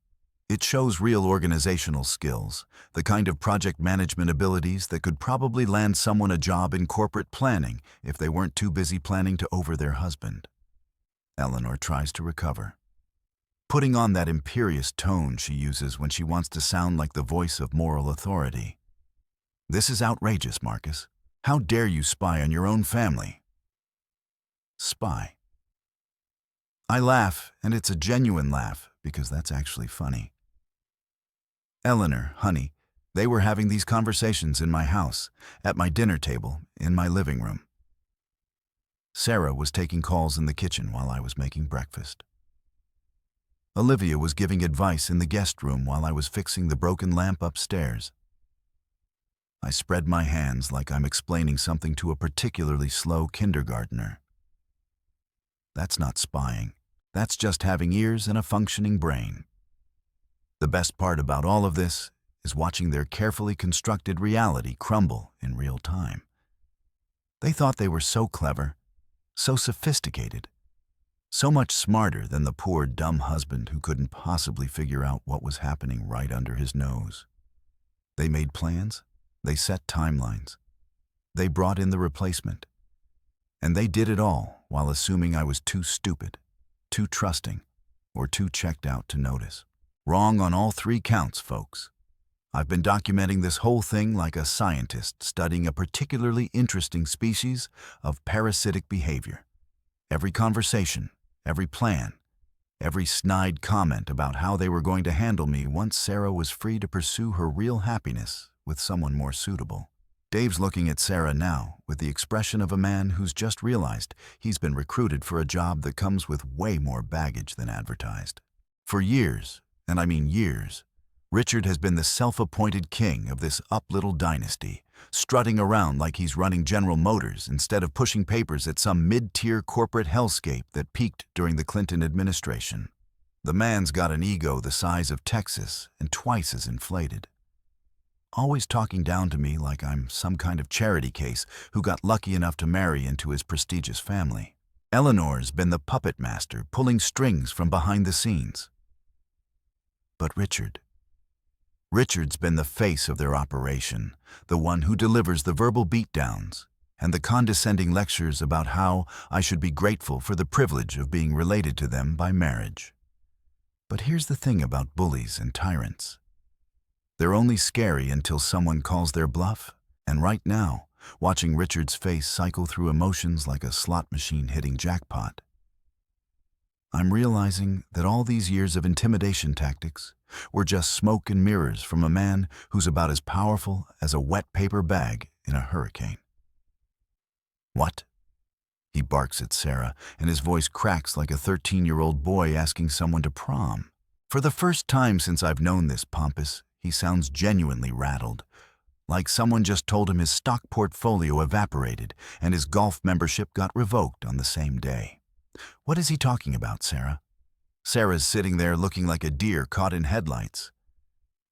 It shows real organizational skills, the kind of project management abilities that could probably land someone a job in corporate planning if they weren't too busy planning to over their husband. Eleanor tries to recover, putting on that imperious tone she uses when she wants to sound like the voice of moral authority. "This is outrageous, Marcus. How dare you spy on your own family?" Spy. I laugh, and it's a genuine laugh because that's actually funny. "Eleanor, honey, they were having these conversations in my house, at my dinner table, in my living room. Sarah was taking calls in the kitchen while I was making breakfast. Olivia was giving advice in the guest room while I was fixing the broken lamp upstairs. I spread my hands like I'm explaining something to a particularly slow kindergartner. That's not spying. That's just having ears and a functioning brain. The best part about all of this is watching their carefully constructed reality crumble in real time. They thought they were so clever, so sophisticated, so much smarter than the poor, dumb husband who couldn't possibly figure out what was happening right under his nose. They made plans, they set timelines, they brought in the replacement, and they did it all while assuming I was too stupid, too trusting, or too checked out to notice. Wrong on all three counts, folks. I've been documenting this whole thing like a scientist studying a particularly interesting species of parasitic behavior. Every conversation, every plan, every snide comment about how they were going to handle me once Sarah was free to pursue her real happiness with someone more suitable. Dave's looking at Sarah now with the expression of a man who's just realized he's been recruited for a job that comes with way more baggage than advertised. For years, and I mean years, Richard has been the self-appointed king of this up-little dynasty, strutting around like he's running General Motors instead of pushing papers at some mid-tier corporate hellscape that peaked during the Clinton administration. The man's got an ego the size of Texas and twice as inflated. Always talking down to me like I'm some kind of charity case who got lucky enough to marry into his prestigious family. Eleanor's been the puppet master pulling strings from behind the scenes. But Richard's been the face of their operation, the one who delivers the verbal beatdowns and the condescending lectures about how I should be grateful for the privilege of being related to them by marriage. But here's the thing about bullies and tyrants. They're only scary until someone calls their bluff, and right now, watching Richard's face cycle through emotions like a slot machine hitting jackpot, I'm realizing that all these years of intimidation tactics were just smoke and mirrors from a man who's about as powerful as a wet paper bag in a hurricane. "What?" He barks at Sarah, and his voice cracks like a 13-year-old boy asking someone to prom. For the first time since I've known this pompous, he sounds genuinely rattled, like someone just told him his stock portfolio evaporated and his golf membership got revoked on the same day. "What is he talking about, Sarah?" Sarah's sitting there looking like a deer caught in headlights.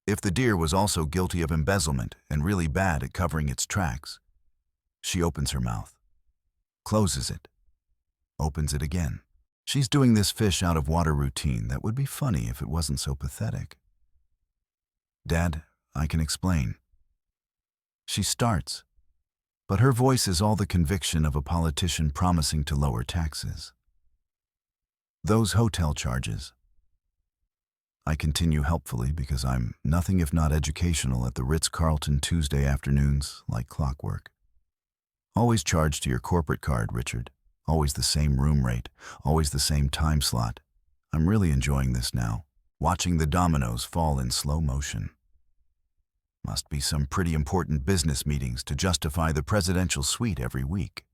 If the deer was also guilty of embezzlement and really bad at covering its tracks, she opens her mouth, closes it, opens it again. She's doing this fish out of water routine that would be funny if it wasn't so pathetic. Dad, I can explain. She starts, but her voice is all the conviction of a politician promising to lower taxes. Those hotel charges. I continue helpfully because I'm nothing if not educational at the Ritz-Carlton Tuesday afternoons like clockwork. Always charged to your corporate card, Richard. Always the same room rate, always the same time slot. I'm really enjoying this now, watching the dominoes fall in slow motion. Must be some pretty important business meetings to justify the presidential suite every week.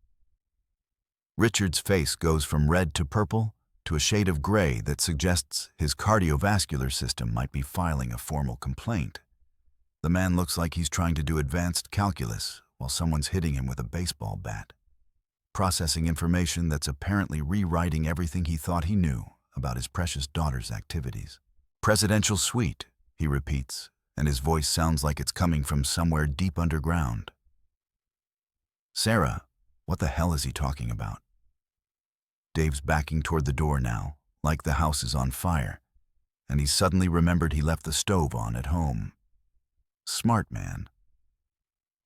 Richard's face goes from red to purple to a shade of gray that suggests his cardiovascular system might be filing a formal complaint. The man looks like he's trying to do advanced calculus while someone's hitting him with a baseball bat, processing information that's apparently rewriting everything he thought he knew about his precious daughter's activities. Presidential suite, he repeats, and his voice sounds like it's coming from somewhere deep underground. Sarah, what the hell is he talking about? Dave's backing toward the door now, like the house is on fire, and he's suddenly remembered he left the stove on at home. Smart man.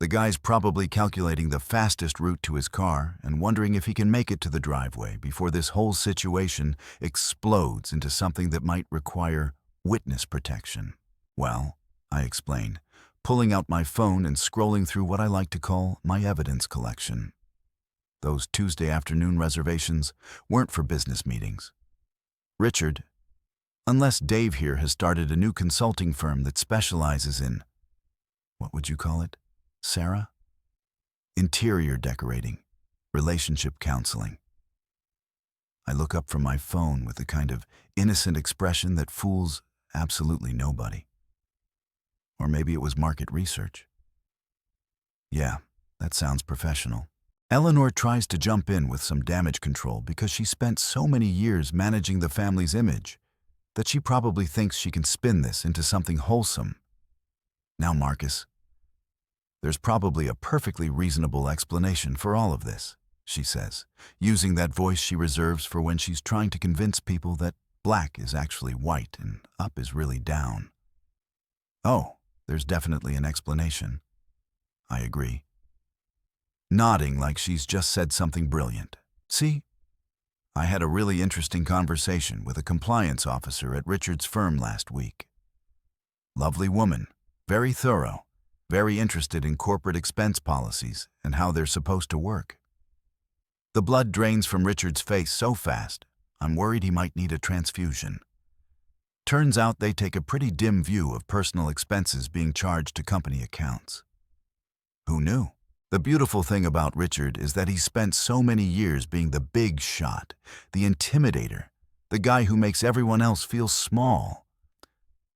The guy's probably calculating the fastest route to his car and wondering if he can make it to the driveway before this whole situation explodes into something that might require witness protection. Well, I explain, pulling out my phone and scrolling through what I like to call my evidence collection. Those Tuesday afternoon reservations weren't for business meetings. Richard, unless Dave here has started a new consulting firm that specializes in, what would you call it, Sarah? Interior decorating, relationship counseling. I look up from my phone with the kind of innocent expression that fools absolutely nobody. Or maybe it was market research. Yeah, that sounds professional. Eleanor tries to jump in with some damage control because she spent so many years managing the family's image that she probably thinks she can spin this into something wholesome. Now, Marcus, there's probably a perfectly reasonable explanation for all of this, she says, using that voice she reserves for when she's trying to convince people that black is actually white and up is really down. Oh, there's definitely an explanation. I agree, nodding like she's just said something brilliant. See, I had a really interesting conversation with a compliance officer at Richard's firm last week. Lovely woman, very thorough, very interested in corporate expense policies and how they're supposed to work. The blood drains from Richard's face so fast, I'm worried he might need a transfusion. Turns out they take a pretty dim view of personal expenses being charged to company accounts. Who knew? The beautiful thing about Richard is that he's spent so many years being the big shot, the intimidator, the guy who makes everyone else feel small,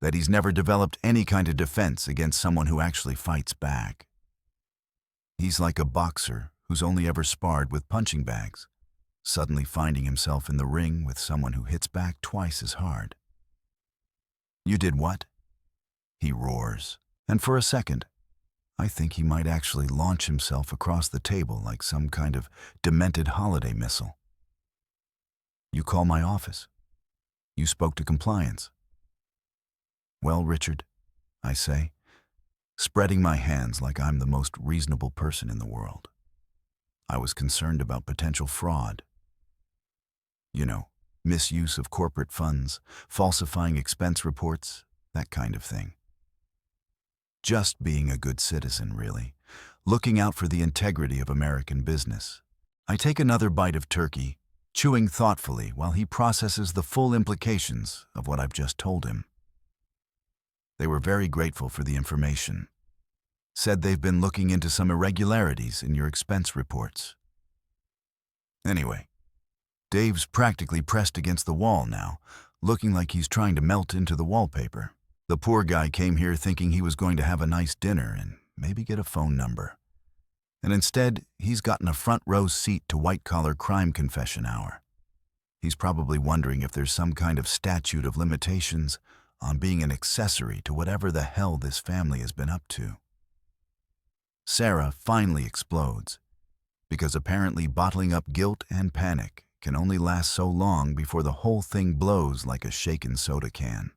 that he's never developed any kind of defense against someone who actually fights back. He's like a boxer who's only ever sparred with punching bags, suddenly finding himself in the ring with someone who hits back twice as hard. You did what? He roars, and for a second, I think he might actually launch himself across the table like some kind of demented holiday missile. You call my office. You spoke to compliance. Well, Richard, I say, spreading my hands like I'm the most reasonable person in the world. I was concerned about potential fraud. You know, misuse of corporate funds, falsifying expense reports, that kind of thing. Just being a good citizen, really, looking out for the integrity of American business. I take another bite of turkey, chewing thoughtfully while he processes the full implications of what I've just told him. They were very grateful for the information. Said they've been looking into some irregularities in your expense reports. Anyway, Dave's practically pressed against the wall now, looking like he's trying to melt into the wallpaper. The poor guy came here thinking he was going to have a nice dinner and maybe get a phone number. And instead, he's gotten a front row seat to white-collar crime confession hour. He's probably wondering if there's some kind of statute of limitations on being an accessory to whatever the hell this family has been up to. Sarah finally explodes, because apparently bottling up guilt and panic can only last so long before the whole thing blows like a shaken soda can.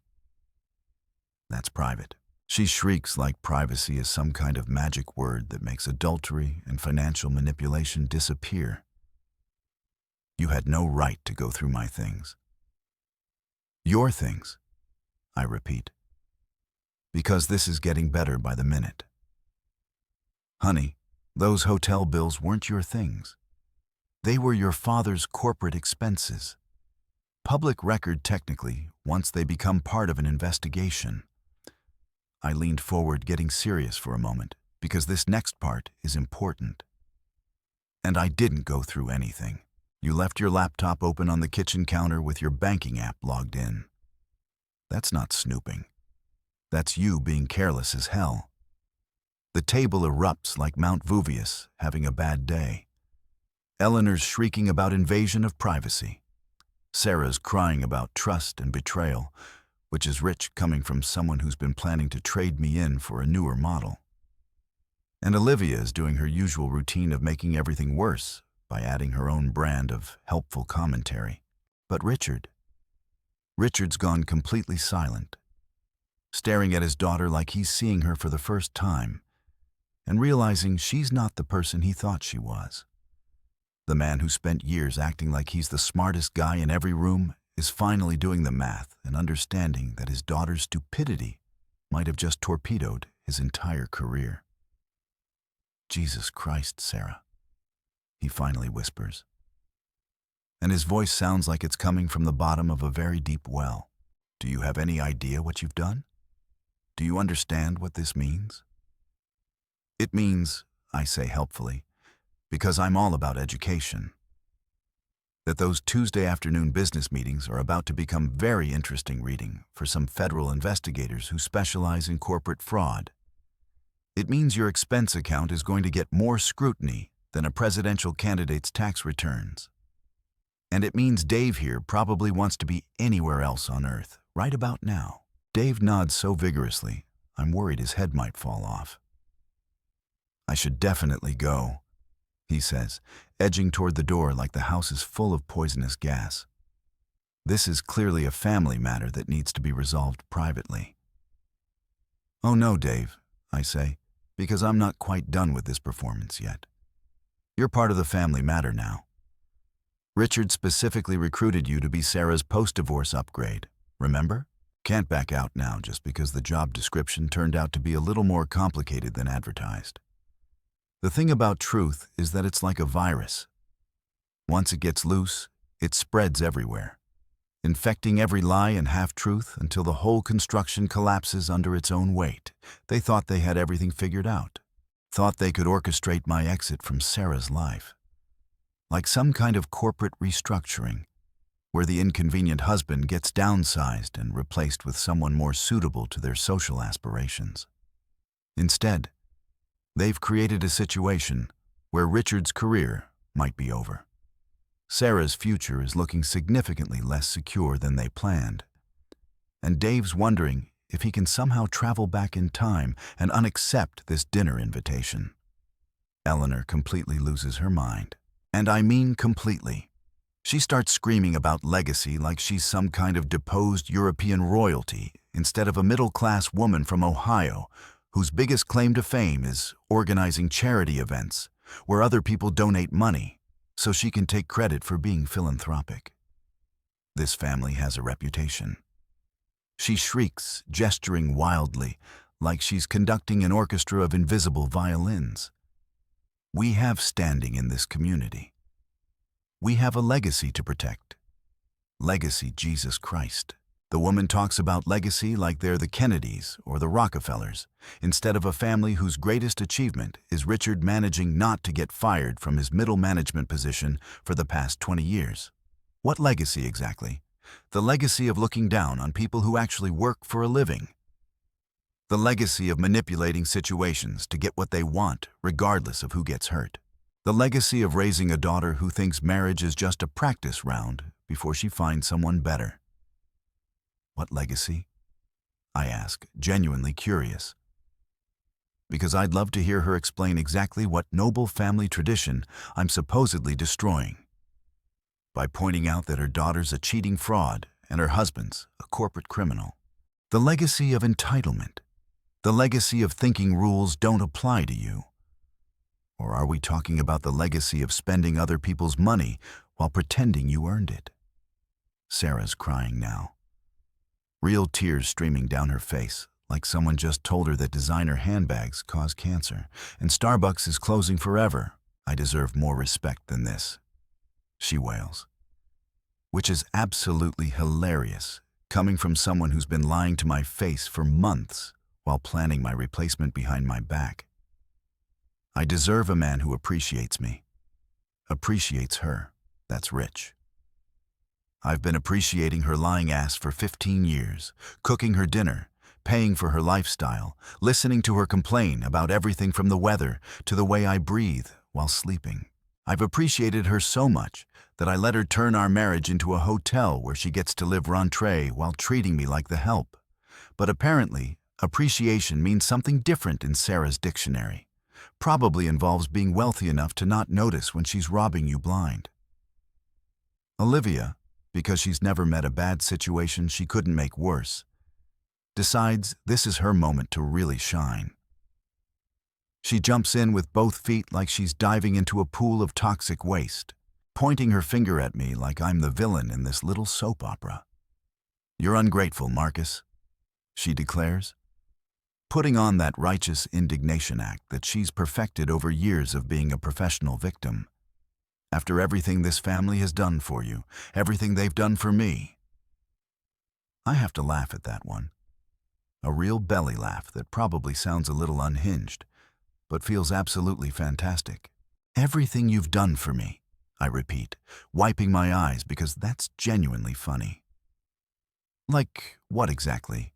That's private. She shrieks like privacy is some kind of magic word that makes adultery and financial manipulation disappear. You had no right to go through my things. Your things, I repeat, because this is getting better by the minute. Honey, those hotel bills weren't your things. They were your father's corporate expenses. Public record technically, once they become part of an investigation. I leaned forward, getting serious for a moment, because this next part is important. And I didn't go through anything. You left your laptop open on the kitchen counter with your banking app logged in. That's not snooping. That's you being careless as hell. The table erupts like Mount Vuvius having a bad day. Eleanor's shrieking about invasion of privacy. Sarah's crying about trust and betrayal, which is rich coming from someone who's been planning to trade me in for a newer model. And Olivia is doing her usual routine of making everything worse by adding her own brand of helpful commentary. But Richard's gone completely silent, staring at his daughter like he's seeing her for the first time, and realizing she's not the person he thought she was. The man who spent years acting like he's the smartest guy in every room is finally doing the math and understanding that his daughter's stupidity might have just torpedoed his entire career. Jesus Christ, Sarah, he finally whispers. And his voice sounds like it's coming from the bottom of a very deep well. Do you have any idea what you've done? Do you understand what this means? It means, I say helpfully, because I'm all about education, that those Tuesday afternoon business meetings are about to become very interesting reading for some federal investigators who specialize in corporate fraud. It means your expense account is going to get more scrutiny than a presidential candidate's tax returns. And it means Dave here probably wants to be anywhere else on Earth, right about now. Dave nods so vigorously, I'm worried his head might fall off. I should definitely go, he says, edging toward the door like the house is full of poisonous gas. This is clearly a family matter that needs to be resolved privately. Oh no, Dave, I say, because I'm not quite done with this performance yet. You're part of the family matter now. Richard specifically recruited you to be Sarah's post-divorce upgrade, remember? Can't back out now just because the job description turned out to be a little more complicated than advertised. The thing about truth is that it's like a virus. Once it gets loose, it spreads everywhere, infecting every lie and half-truth until the whole construction collapses under its own weight. They thought they had everything figured out, thought they could orchestrate my exit from Sarah's life. Like some kind of corporate restructuring, where the inconvenient husband gets downsized and replaced with someone more suitable to their social aspirations. Instead, they've created a situation where Richard's career might be over. Sarah's future is looking significantly less secure than they planned, and Dave's wondering if he can somehow travel back in time and unaccept this dinner invitation. Eleanor completely loses her mind. And I mean completely. She starts screaming about legacy like she's some kind of deposed European royalty instead of a middle-class woman from Ohio whose biggest claim to fame is organizing charity events where other people donate money so she can take credit for being philanthropic. This family has a reputation. She shrieks, gesturing wildly, like she's conducting an orchestra of invisible violins. We have standing in this community. We have a legacy to protect. Legacy Jesus Christ. The woman talks about legacy like they're the Kennedys or the Rockefellers, instead of a family whose greatest achievement is Richard managing not to get fired from his middle management position for the past 20 years. What legacy exactly? The legacy of looking down on people who actually work for a living. The legacy of manipulating situations to get what they want, regardless of who gets hurt. The legacy of raising a daughter who thinks marriage is just a practice round before she finds someone better. What legacy? I ask, genuinely curious. Because I'd love to hear her explain exactly what noble family tradition I'm supposedly destroying. By pointing out that her daughter's a cheating fraud and her husband's a corporate criminal. The legacy of entitlement. The legacy of thinking rules don't apply to you. Or are we talking about the legacy of spending other people's money while pretending you earned it? Sarah's crying now. Real tears streaming down her face, like someone just told her that designer handbags cause cancer and Starbucks is closing forever. I deserve more respect than this, she wails. Which is absolutely hilarious, coming from someone who's been lying to my face for months while planning my replacement behind my back. I deserve a man who appreciates me. Appreciates her. That's rich. I've been appreciating her lying ass for 15 years, cooking her dinner, paying for her lifestyle, listening to her complain about everything from the weather to the way I breathe while sleeping. I've appreciated her so much that I let her turn our marriage into a hotel where she gets to live rentree while treating me like the help. But apparently, appreciation means something different in Sarah's dictionary. Probably involves being wealthy enough to not notice when she's robbing you blind. Olivia, because she's never met a bad situation she couldn't make worse, decides this is her moment to really shine. She jumps in with both feet like she's diving into a pool of toxic waste, pointing her finger at me like I'm the villain in this little soap opera. "You're ungrateful, Marcus," she declares, putting on that righteous indignation act that she's perfected over years of being a professional victim. After everything this family has done for you, everything they've done for me. I have to laugh at that one. A real belly laugh that probably sounds a little unhinged, but feels absolutely fantastic. Everything you've done for me, I repeat, wiping my eyes because that's genuinely funny. Like what exactly?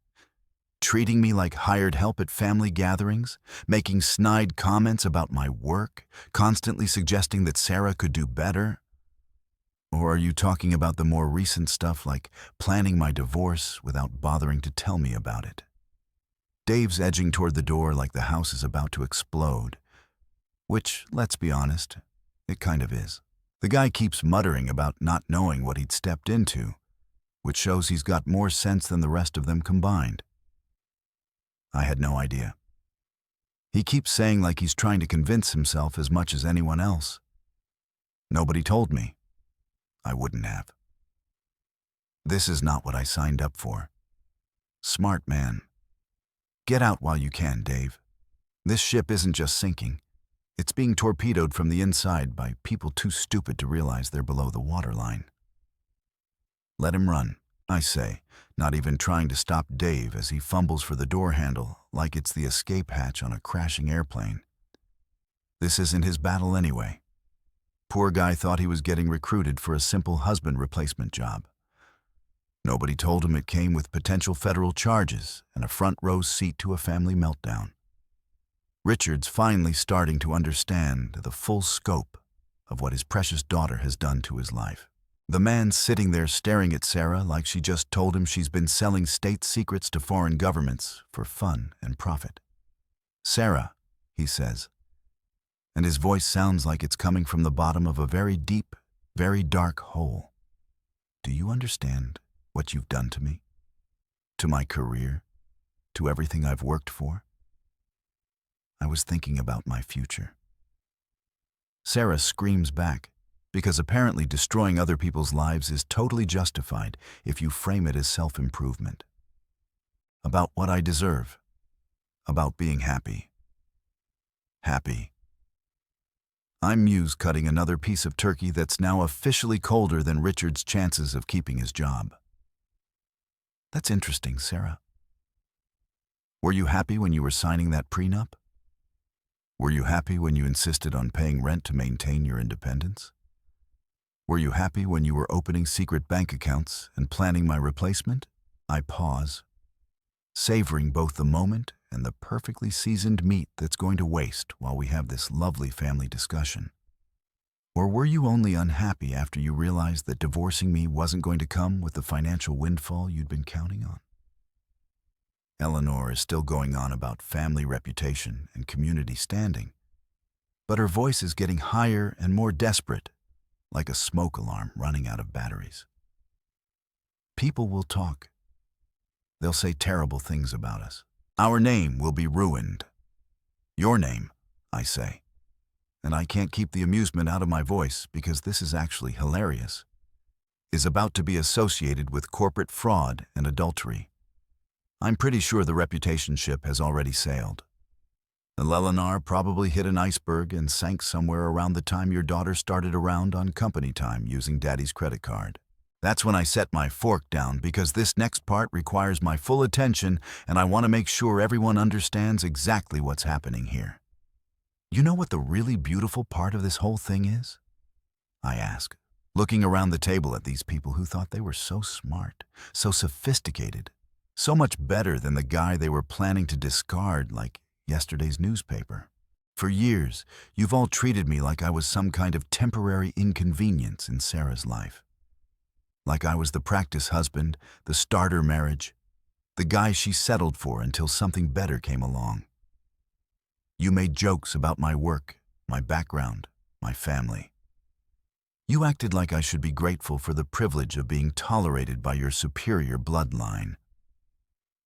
Treating me like hired help at family gatherings, making snide comments about my work, constantly suggesting that Sarah could do better? Or are you talking about the more recent stuff like planning my divorce without bothering to tell me about it? Dave's edging toward the door like the house is about to explode, which, let's be honest, it kind of is. The guy keeps muttering about not knowing what he'd stepped into, which shows he's got more sense than the rest of them combined. I had no idea. He keeps saying like he's trying to convince himself as much as anyone else. Nobody told me. I wouldn't have. This is not what I signed up for. Smart man. Get out while you can, Dave. This ship isn't just sinking. It's being torpedoed from the inside by people too stupid to realize they're below the waterline. Let him run, I say, not even trying to stop Dave as he fumbles for the door handle like it's the escape hatch on a crashing airplane. This isn't his battle anyway. Poor guy thought he was getting recruited for a simple husband replacement job. Nobody told him it came with potential federal charges and a front row seat to a family meltdown. Richard's finally starting to understand the full scope of what his precious daughter has done to his life. The man sitting there staring at Sarah like she just told him she's been selling state secrets to foreign governments for fun and profit. "Sarah," he says, and his voice sounds like it's coming from the bottom of a very deep, very dark hole. "Do you understand what you've done to me? To my career? To everything I've worked for?" I was thinking about my future. Sarah screams back, because apparently destroying other people's lives is totally justified if you frame it as self-improvement. About what I deserve. About being happy. Happy. I'm Muse cutting another piece of turkey that's now officially colder than Richard's chances of keeping his job. That's interesting, Sarah. Were you happy when you were signing that prenup? Were you happy when you insisted on paying rent to maintain your independence? Were you happy when you were opening secret bank accounts and planning my replacement? I pause, savoring both the moment and the perfectly seasoned meat that's going to waste while we have this lovely family discussion. Or were you only unhappy after you realized that divorcing me wasn't going to come with the financial windfall you'd been counting on? Eleanor is still going on about family reputation and community standing, but her voice is getting higher and more desperate, like a smoke alarm running out of batteries. People will talk. They'll say terrible things about us. Our name will be ruined. Your name, I say. And I can't keep the amusement out of my voice because this is actually hilarious, is about to be associated with corporate fraud and adultery. I'm pretty sure the reputation ship has already sailed. The Eleanor probably hit an iceberg and sank somewhere around the time your daughter started around on company time using Daddy's credit card. That's when I set my fork down because this next part requires my full attention and I want to make sure everyone understands exactly what's happening here. You know what the really beautiful part of this whole thing is? I ask, looking around the table at these people who thought they were so smart, so sophisticated, so much better than the guy they were planning to discard like yesterday's newspaper. For years, you've all treated me like I was some kind of temporary inconvenience in Sarah's life. Like I was the practice husband, the starter marriage, the guy she settled for until something better came along. You made jokes about my work, my background, my family. You acted like I should be grateful for the privilege of being tolerated by your superior bloodline.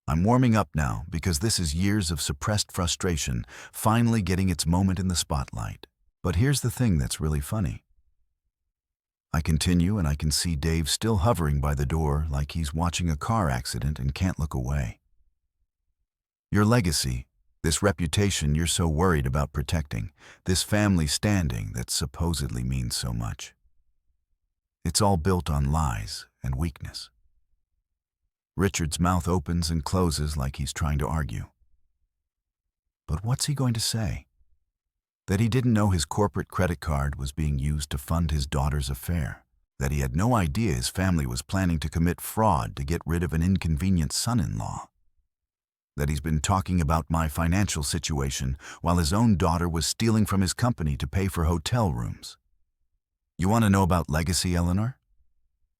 I'm warming up now because this is years of suppressed frustration finally getting its moment in the spotlight. But here's the thing that's really funny. I continue and I can see Dave still hovering by the door like he's watching a car accident and can't look away. Your legacy, this reputation you're so worried about protecting, this family standing that supposedly means so much. It's all built on lies and weakness. Richard's mouth opens and closes like he's trying to argue. But what's he going to say? That he didn't know his corporate credit card was being used to fund his daughter's affair. That he had no idea his family was planning to commit fraud to get rid of an inconvenient son-in-law. That he's been talking about my financial situation while his own daughter was stealing from his company to pay for hotel rooms. You want to know about legacy, Eleanor?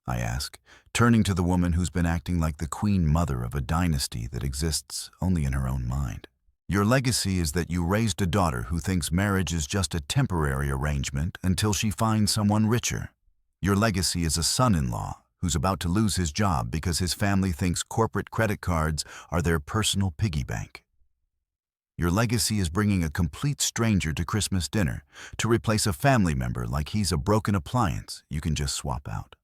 I ask, turning to the woman who's been acting like the queen mother of a dynasty that exists only in her own mind. Your legacy is that you raised a daughter who thinks marriage is just a temporary arrangement until she finds someone richer. Your legacy is a son-in-law who's about to lose his job because his family thinks corporate credit cards are their personal piggy bank. Your legacy is bringing a complete stranger to Christmas dinner to replace a family member like he's a broken appliance you can just swap out.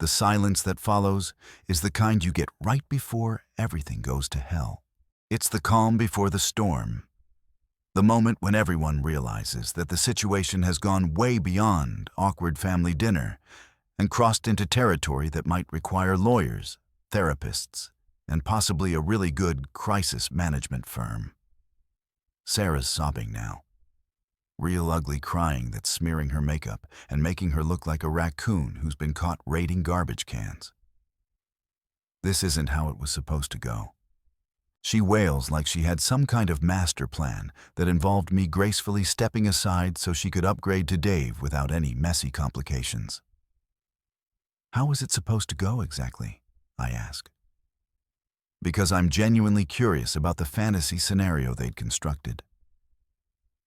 The silence that follows is the kind you get right before everything goes to hell. It's the calm before the storm. The moment when everyone realizes that the situation has gone way beyond awkward family dinner and crossed into territory that might require lawyers, therapists, and possibly a really good crisis management firm. Sarah's sobbing now. Real ugly crying that's smearing her makeup and making her look like a raccoon who's been caught raiding garbage cans. This isn't how it was supposed to go. She wails like she had some kind of master plan that involved me gracefully stepping aside so she could upgrade to Dave without any messy complications. How was it supposed to go exactly? I ask. Because I'm genuinely curious about the fantasy scenario they'd constructed.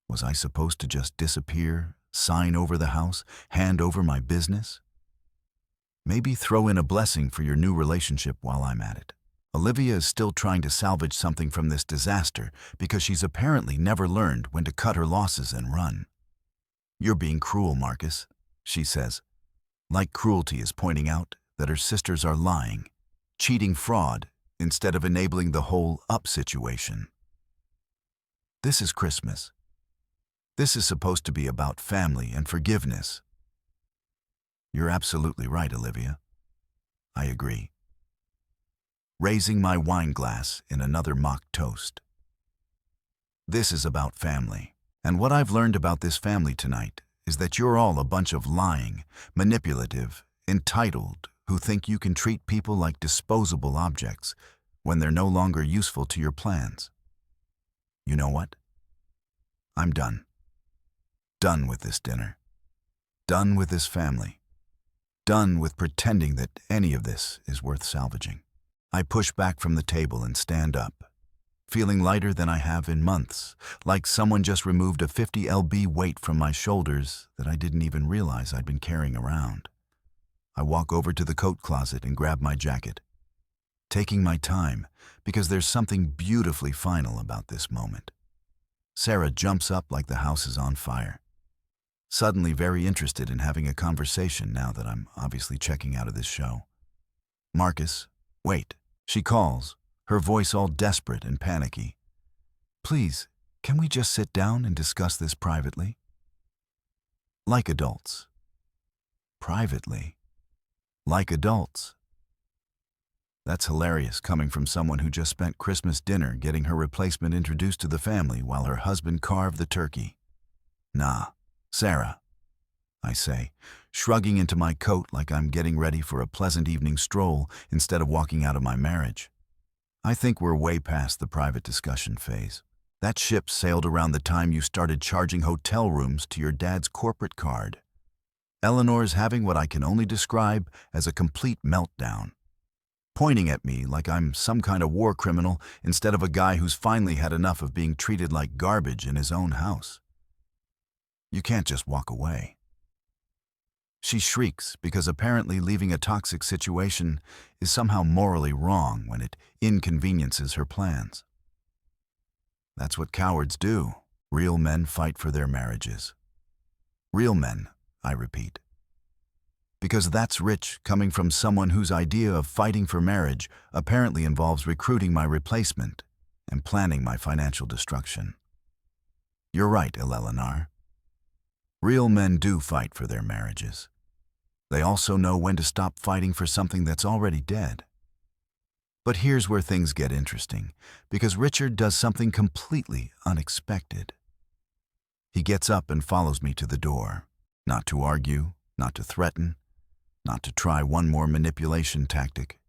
Was I supposed to just disappear, sign over the house, hand over my business? Maybe throw in a blessing for your new relationship while I'm at it. Olivia is still trying to salvage something from this disaster because she's apparently never learned when to cut her losses and run. You're being cruel, Marcus, she says. Like cruelty is pointing out that her sisters are lying, cheating fraud, instead of enabling the whole up situation. This is Christmas. This is supposed to be about family and forgiveness. You're absolutely right, Olivia. I agree. Raising my wine glass in another mock toast. This is about family. And what I've learned about this family tonight is that you're all a bunch of lying, manipulative, entitled, who think you can treat people like disposable objects when they're no longer useful to your plans. You know what? I'm done. Done with this dinner. Done with this family. Done with pretending that any of this is worth salvaging. I push back from the table and stand up, feeling lighter than I have in months, like someone just removed a 50 lb weight from my shoulders that I didn't even realize I'd been carrying around. I walk over to the coat closet and grab my jacket, taking my time because there's something beautifully final about this moment. Sarah jumps up like the house is on fire, suddenly very interested in having a conversation now that I'm obviously checking out of this show. "Marcus, wait," she calls, her voice all desperate and panicky. "Please, can we just sit down and discuss this privately?" Like adults. Privately. Like adults. That's hilarious coming from someone who just spent Christmas dinner getting her replacement introduced to the family while her husband carved the turkey. "Nah, Sarah," I say, shrugging into my coat like I'm getting ready for a pleasant evening stroll instead of walking out of my marriage. "I think we're way past the private discussion phase. That ship sailed around the time you started charging hotel rooms to your dad's corporate card. Eleanor's having what I can only describe as a complete meltdown, pointing at me like I'm some kind of war criminal instead of a guy who's finally had enough of being treated like garbage in his own house. You can't just walk away." She shrieks because apparently leaving a toxic situation is somehow morally wrong when it inconveniences her plans. That's what cowards do. Real men fight for their marriages. Real men, I repeat. Because that's rich coming from someone whose idea of fighting for marriage apparently involves recruiting my replacement and planning my financial destruction. You're right, Eleanor. Real men do fight for their marriages. They also know when to stop fighting for something that's already dead. But here's where things get interesting, because Richard does something completely unexpected. He gets up and follows me to the door, not to argue, not to threaten, not to try one more manipulation tactic,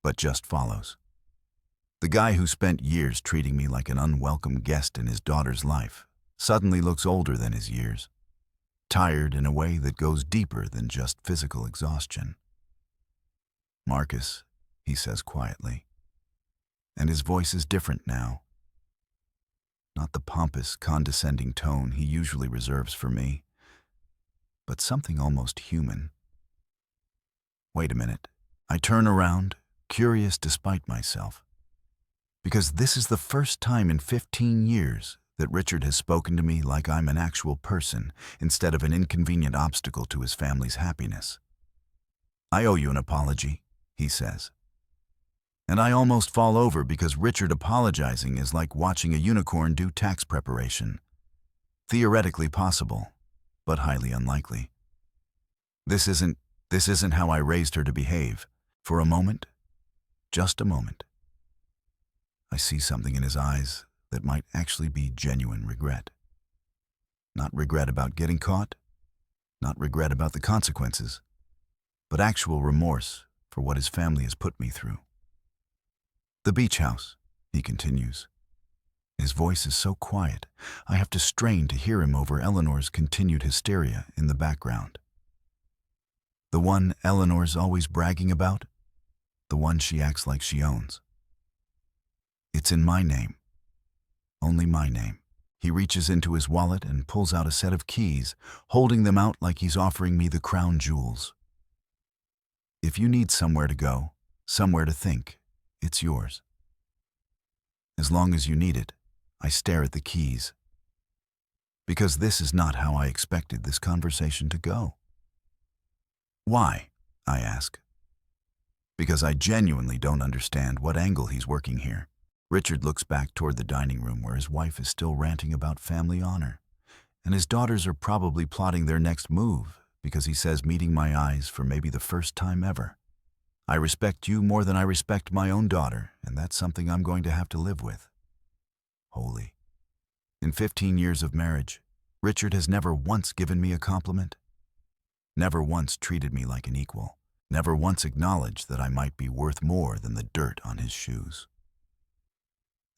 but just follows. The guy who spent years treating me like an unwelcome guest in his daughter's life suddenly looks older than his years, tired in a way that goes deeper than just physical exhaustion. "Marcus," he says quietly, and his voice is different now. Not the pompous, condescending tone he usually reserves for me, but something almost human. Wait a minute. I turn around, curious despite myself, because this is the first time in 15 years that Richard has spoken to me like I'm an actual person instead of an inconvenient obstacle to his family's happiness. "I owe you an apology," he says. And I almost fall over because Richard apologizing is like watching a unicorn do tax preparation. Theoretically possible, but highly unlikely. This isn't how I raised her to behave. For a moment, just a moment, I see something in his eyes that might actually be genuine regret. Not regret about getting caught, not regret about the consequences, but actual remorse for what his family has put me through. "The beach house," he continues. His voice is so quiet, I have to strain to hear him over Eleanor's continued hysteria in the background. The one Eleanor's always bragging about, the one she acts like she owns. It's in my name. Only my name. He reaches into his wallet and pulls out a set of keys, holding them out like he's offering me the crown jewels. "If you need somewhere to go, somewhere to think, it's yours." As long as you need it, I stare at the keys. Because this is not how I expected this conversation to go. "Why?" I ask. Because I genuinely don't understand what angle he's working here. Richard looks back toward the dining room where his wife is still ranting about family honor, and his daughters are probably plotting their next move because he says meeting my eyes for maybe the first time ever. "I respect you more than I respect my own daughter, and that's something I'm going to have to live with." Holy. In 15 years of marriage, Richard has never once given me a compliment, never once treated me like an equal, never once acknowledged that I might be worth more than the dirt on his shoes.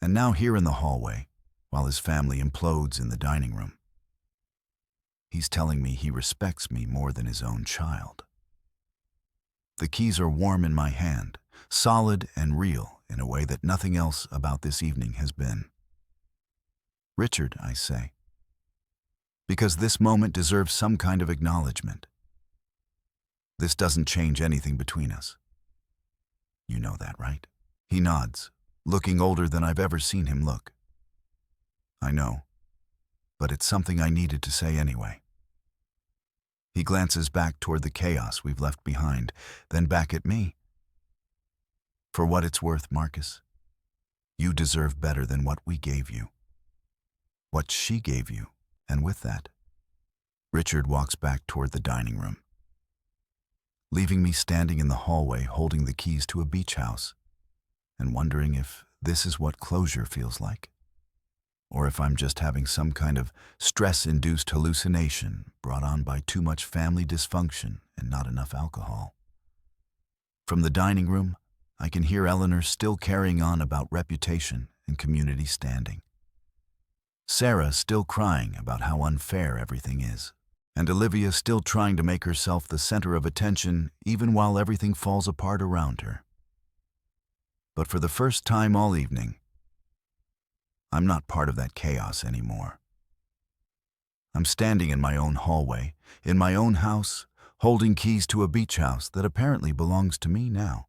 And now here in the hallway, while his family implodes in the dining room, he's telling me he respects me more than his own child. The keys are warm in my hand, solid and real in a way that nothing else about this evening has been. Richard, I say, because this moment deserves some kind of acknowledgement. This doesn't change anything between us. You know that, right? He nods, looking older than I've ever seen him look. I know, but it's something I needed to say anyway. He glances back toward the chaos we've left behind, then back at me. For what it's worth, Marcus, you deserve better than what we gave you. What she gave you, and with that, Richard walks back toward the dining room, leaving me standing in the hallway holding the keys to a beach house and wondering if this is what closure feels like, or if I'm just having some kind of stress-induced hallucination brought on by too much family dysfunction and not enough alcohol. From the dining room, I can hear Eleanor still carrying on about reputation and community standing. Sarah still crying about how unfair everything is, and Olivia still trying to make herself the center of attention even while everything falls apart around her. But for the first time all evening, I'm not part of that chaos anymore. I'm standing in my own hallway, in my own house, holding keys to a beach house that apparently belongs to me now,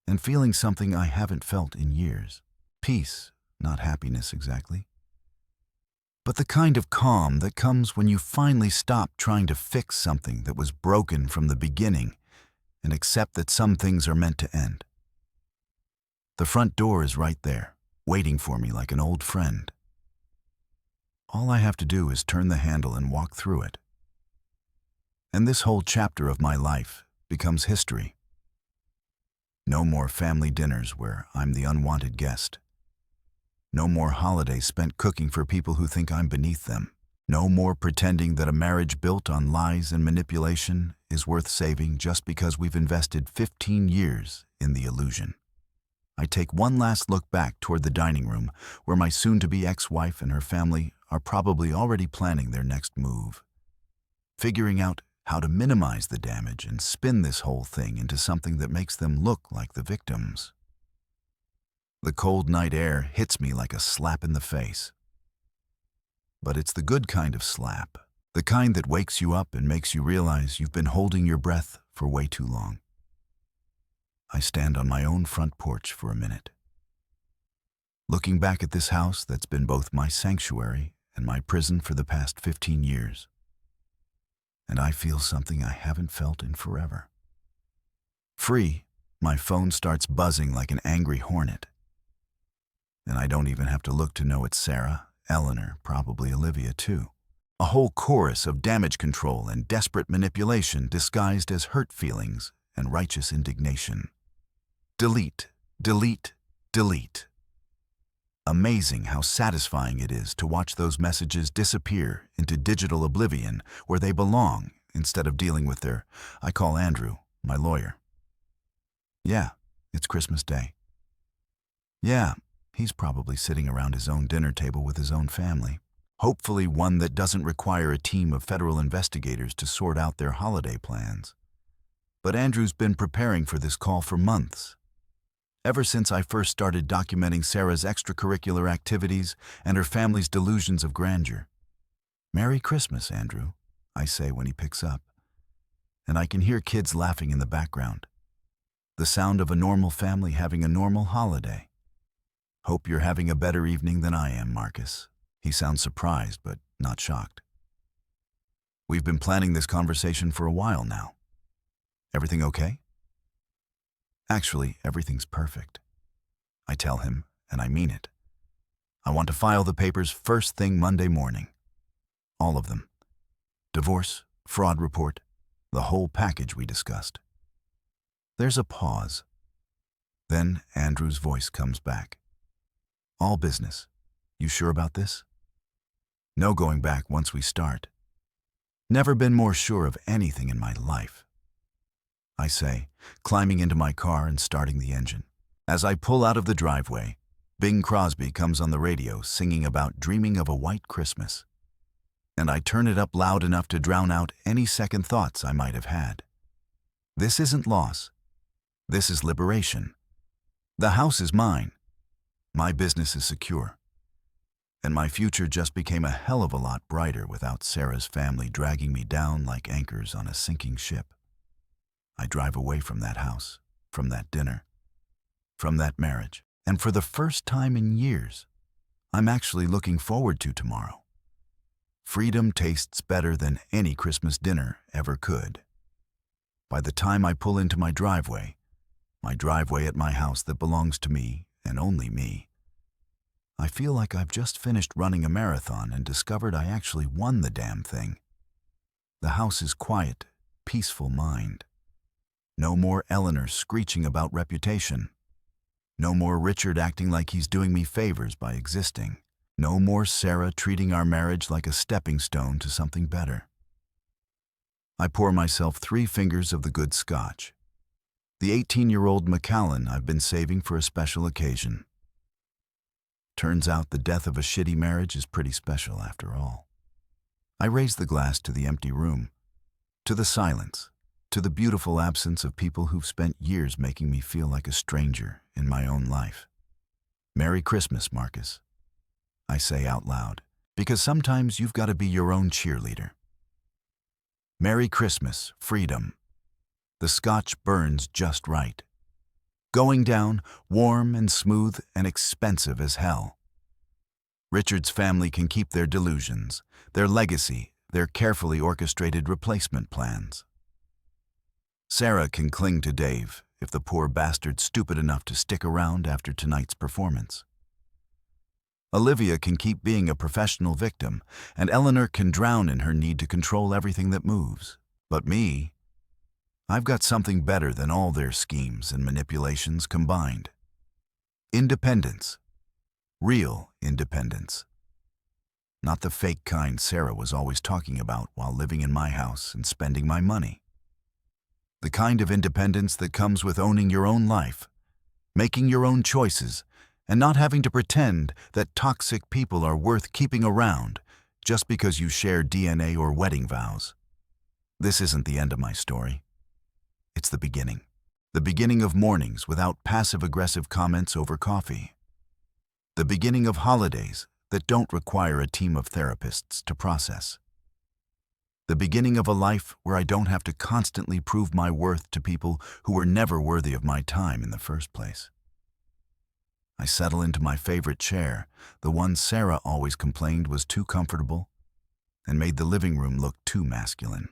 and feeling something I haven't felt in years. Peace, not happiness exactly, but the kind of calm that comes when you finally stop trying to fix something that was broken from the beginning and accept that some things are meant to end. The front door is right there, waiting for me like an old friend. All I have to do is turn the handle and walk through it. And this whole chapter of my life becomes history. No more family dinners where I'm the unwanted guest. No more holidays spent cooking for people who think I'm beneath them. No more pretending that a marriage built on lies and manipulation is worth saving just because we've invested 15 years in the illusion. I take one last look back toward the dining room where my soon-to-be ex-wife and her family are probably already planning their next move, figuring out how to minimize the damage and spin this whole thing into something that makes them look like the victims. The cold night air hits me like a slap in the face. But it's the good kind of slap, the kind that wakes you up and makes you realize you've been holding your breath for way too long. I stand on my own front porch for a minute, looking back at this house that's been both my sanctuary and my prison for the past 15 years. And I feel something I haven't felt in forever. Free, my phone starts buzzing like an angry hornet. And I don't even have to look to know it's Sarah, Eleanor, probably Olivia too. A whole chorus of damage control and desperate manipulation disguised as hurt feelings and righteous indignation. Delete, delete, delete. Amazing how satisfying it is to watch those messages disappear into digital oblivion where they belong instead of dealing with their, I call Andrew, my lawyer. Yeah, it's Christmas Day. Yeah, he's probably sitting around his own dinner table with his own family, hopefully one that doesn't require a team of federal investigators to sort out their holiday plans. But Andrew's been preparing for this call for months. Ever since I first started documenting Sarah's extracurricular activities and her family's delusions of grandeur. Merry Christmas, Andrew, I say when he picks up. And I can hear kids laughing in the background. The sound of a normal family having a normal holiday. Hope you're having a better evening than I am, Marcus. He sounds surprised, but not shocked. We've been planning this conversation for a while now. Everything okay? Actually, everything's perfect. I tell him, and I mean it. I want to file the papers first thing Monday morning. All of them. Divorce, fraud report, the whole package we discussed. There's a pause. Then Andrew's voice comes back. All business. You sure about this? No going back once we start. Never been more sure of anything in my life. I say, climbing into my car and starting the engine. As I pull out of the driveway, Bing Crosby comes on the radio singing about dreaming of a white Christmas. and I turn it up loud enough to drown out any second thoughts I might have had. This isn't loss. This is liberation. The house is mine. My business is secure. And my future just became a hell of a lot brighter without Sarah's family dragging me down like anchors on a sinking ship. I drive away from that house, from that dinner, from that marriage, and for the first time in years, I'm actually looking forward to tomorrow. Freedom tastes better than any Christmas dinner ever could. By the time I pull into my driveway at my house that belongs to me and only me, I feel like I've just finished running a marathon and discovered I actually won the damn thing. The house is quiet, peaceful mind. No more Eleanor screeching about reputation. No more Richard acting like he's doing me favors by existing. No more Sarah treating our marriage like a stepping stone to something better. I pour myself 3 fingers of the good scotch. The 18-year-old Macallan I've been saving for a special occasion. Turns out the death of a shitty marriage is pretty special after all. I raise the glass to the empty room, to the silence, to the beautiful absence of people who've spent years making me feel like a stranger in my own life. Merry Christmas, Marcus, I say out loud, because sometimes you've got to be your own cheerleader. Merry Christmas, freedom. The scotch burns just right. Going down, warm and smooth and expensive as hell. Richard's family can keep their delusions, their legacy, their carefully orchestrated replacement plans. Sarah can cling to Dave if the poor bastard's stupid enough to stick around after tonight's performance. Olivia can keep being a professional victim, and Eleanor can drown in her need to control everything that moves. But me, I've got something better than all their schemes and manipulations combined. Independence. Real independence. Not the fake kind Sarah was always talking about while living in my house and spending my money. The kind of independence that comes with owning your own life, making your own choices, and not having to pretend that toxic people are worth keeping around just because you share DNA or wedding vows. This isn't the end of my story. It's the beginning. The beginning of mornings without passive-aggressive comments over coffee. The beginning of holidays that don't require a team of therapists to process. The beginning of a life where I don't have to constantly prove my worth to people who were never worthy of my time in the first place. I settle into my favorite chair, the one Sarah always complained was too comfortable and made the living room look too masculine.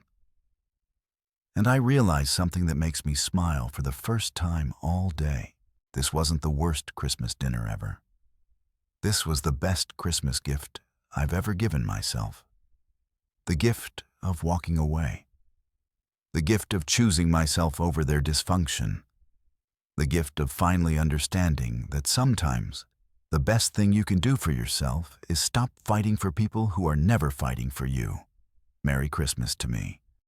And I realize something that makes me smile for the first time all day. This wasn't the worst Christmas dinner ever. This was the best Christmas gift I've ever given myself. The gift of walking away. The gift of choosing myself over their dysfunction. The gift of finally understanding that sometimes the best thing you can do for yourself is stop fighting for people who are never fighting for you. Merry Christmas to me.